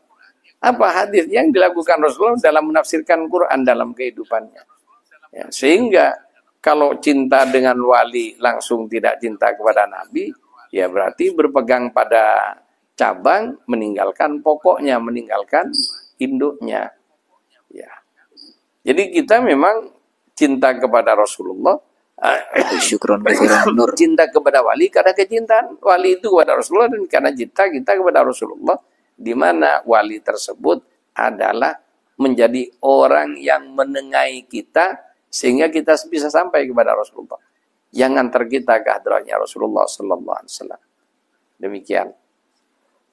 Apa hadis yang dilakukan Rasulullah dalam menafsirkan Quran dalam kehidupannya. Ya, sehingga kalau cinta dengan wali langsung tidak cinta kepada Nabi, ya berarti berpegang pada cabang, meninggalkan pokoknya, meninggalkan induknya. Ya. Jadi kita memang cinta kepada Rasulullah, Syukron katsiran Nur. cinta kepada wali karena kecintaan wali itu kepada Rasulullah dan karena cinta kita kepada Rasulullah, di mana wali tersebut adalah menjadi orang yang menengahi kita sehingga kita bisa sampai kepada Rasulullah, yang antar kita ke hadratnya Rasulullah sallallahu alaihi wasallam. Demikian.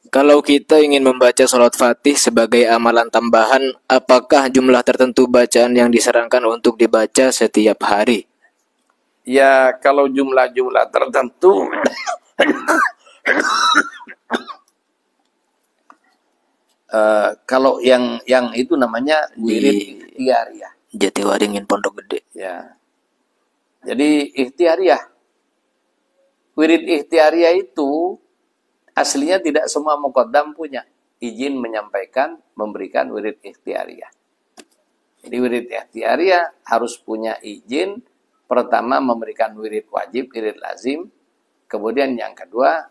Kalau kita ingin membaca salat Fatih sebagai amalan tambahan, apakah jumlah tertentu bacaan yang disarankan untuk dibaca setiap hari? Ya, kalau jumlah-jumlah tertentu kalau yang itu namanya wirid ikhtiariyah. Jatiwaringin Pondok Gede. Ya. Jadi ikhtiariyah. Wirid ikhtiariyah itu aslinya tidak semua muqaddam punya izin menyampaikan, memberikan wirid ikhtiariyah. Jadi wirid ikhtiariyah harus punya izin. Pertama memberikan wirid wajib, wirid lazim. Kemudian yang kedua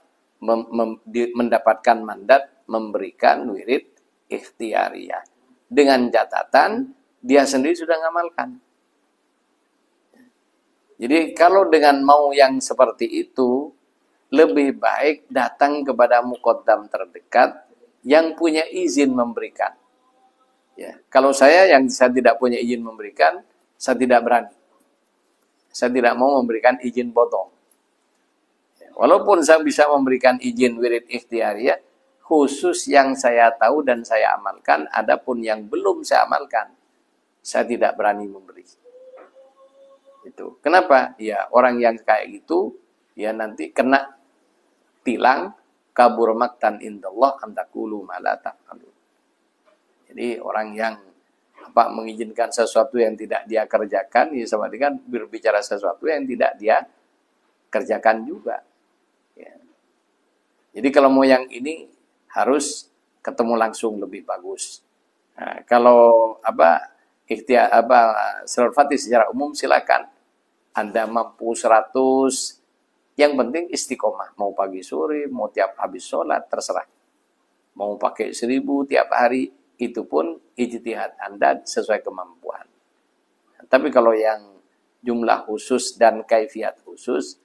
mendapatkan mandat memberikan wirid ikhtiariyah. Dengan catatan dia sendiri sudah ngamalkan. Jadi kalau dengan mau yang seperti itu, lebih baik datang kepada muqaddam terdekat yang punya izin memberikan. Ya, kalau saya tidak punya izin memberikan, saya tidak berani. Saya tidak mau memberikan izin potong. Walaupun saya bisa memberikan izin wirid ikhtiariyah, khusus yang saya tahu dan saya amalkan, adapun yang belum saya amalkan, saya tidak berani memberi. Itu. Kenapa? Ya orang yang kayak gitu, ya nanti kena tilang, kabur maktan indallah antakulu mala ta'malu. Jadi orang yang mengizinkan sesuatu yang tidak dia kerjakan, ya sama dengan berbicara sesuatu yang tidak dia kerjakan juga. Ya. Jadi kalau mau yang ini harus ketemu langsung lebih bagus. Nah, kalau salat Fatih secara umum silakan. Anda mampu 100, yang penting istiqomah. Mau pagi sore, mau tiap habis sholat, terserah. Mau pakai 1000 tiap hari, itu pun ijtihad Anda sesuai kemampuan. Tapi kalau yang jumlah khusus dan kaifiat khusus,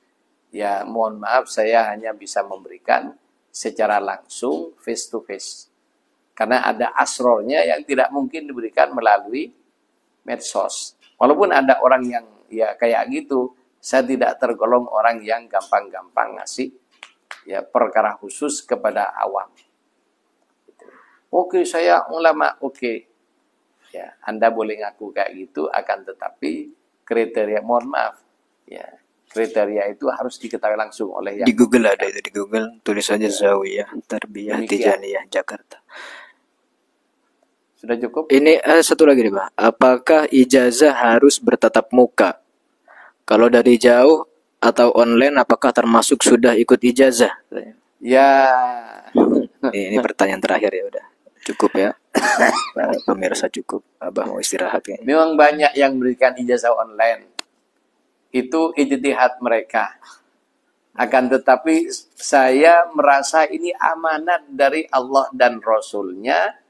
ya mohon maaf saya hanya bisa memberikan secara langsung face to face. Karena ada asrornya yang tidak mungkin diberikan melalui medsos. Walaupun ada orang yang ya kayak gitu, saya tidak tergolong orang yang gampang-gampang ngasih ya perkara khusus kepada awam. Oke, saya ulama, oke. Ya, Anda boleh ngaku kayak gitu, akan tetapi kriteria, mohon maaf, ya kriteria itu harus diketahui langsung oleh yang di Google ada itu, di Google tulis saja Zawiyah Tarbiyah Demikian. Tijaniyah Jakarta. Sudah cukup? Ini satu lagi nih Pak, apakah ijazah harus bertatap muka? Kalau dari jauh atau online, apakah termasuk sudah ikut ijazah? Ya. Ini pertanyaan terakhir ya, udah cukup ya. Pemirsa cukup, Abah mau istirahat ya. Memang banyak yang memberikan ijazah online. Itu ijtihad mereka. Akan tetapi saya merasa ini amanat dari Allah dan Rasulnya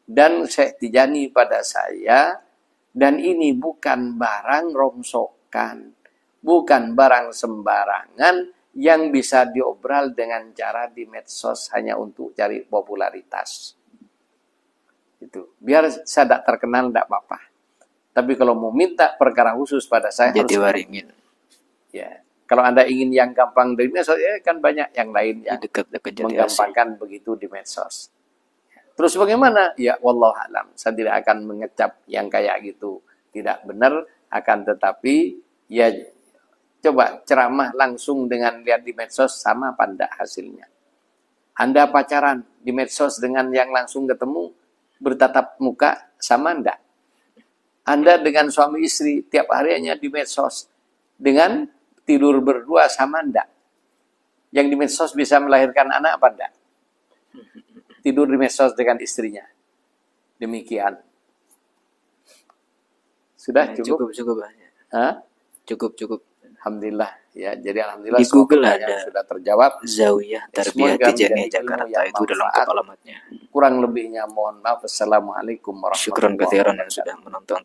dan Syekh Tijani pada saya, dan ini bukan barang rongsokan, bukan barang sembarangan yang bisa diobral dengan cara di medsos hanya untuk cari popularitas. Itu. Biar saya tidak terkenal tidak apa-apa. Tapi kalau mau minta perkara khusus pada saya Jatiwaringin. Ya. Kalau Anda ingin yang gampang dari medsos, ya kan banyak yang lain yang dekat-dekat menggampangkan begitu di medsos. Terus bagaimana? Ya wallahu alam. Saya tidak akan mengecap yang kayak gitu tidak benar, akan tetapi ya coba ceramah langsung dengan lihat di medsos sama apa enggak hasilnya. Anda pacaran di medsos dengan yang langsung ketemu bertatap muka sama enggak? Anda dengan suami istri tiap harinya di medsos dengan tidur berdua sama enggak? Yang di medsos bisa melahirkan anak apa enggak? Tidur di medsos dengan istrinya. Demikian. Sudah Ya, cukup? cukup. Hah? Cukup. Alhamdulillah. Ya, jadi alhamdulillah Di semua Google pertanyaan ada sudah terjawab. Zawiyah Tarbiyah Semoga Tijaniyah menjadi ilmu Jakarta, yang itu udah lengkap manfaat. alamatnya. Kurang lebihnya mohon maaf. Assalamualaikum warahmatullahi Syukron kathiran yang wabarakatuh. sudah menonton.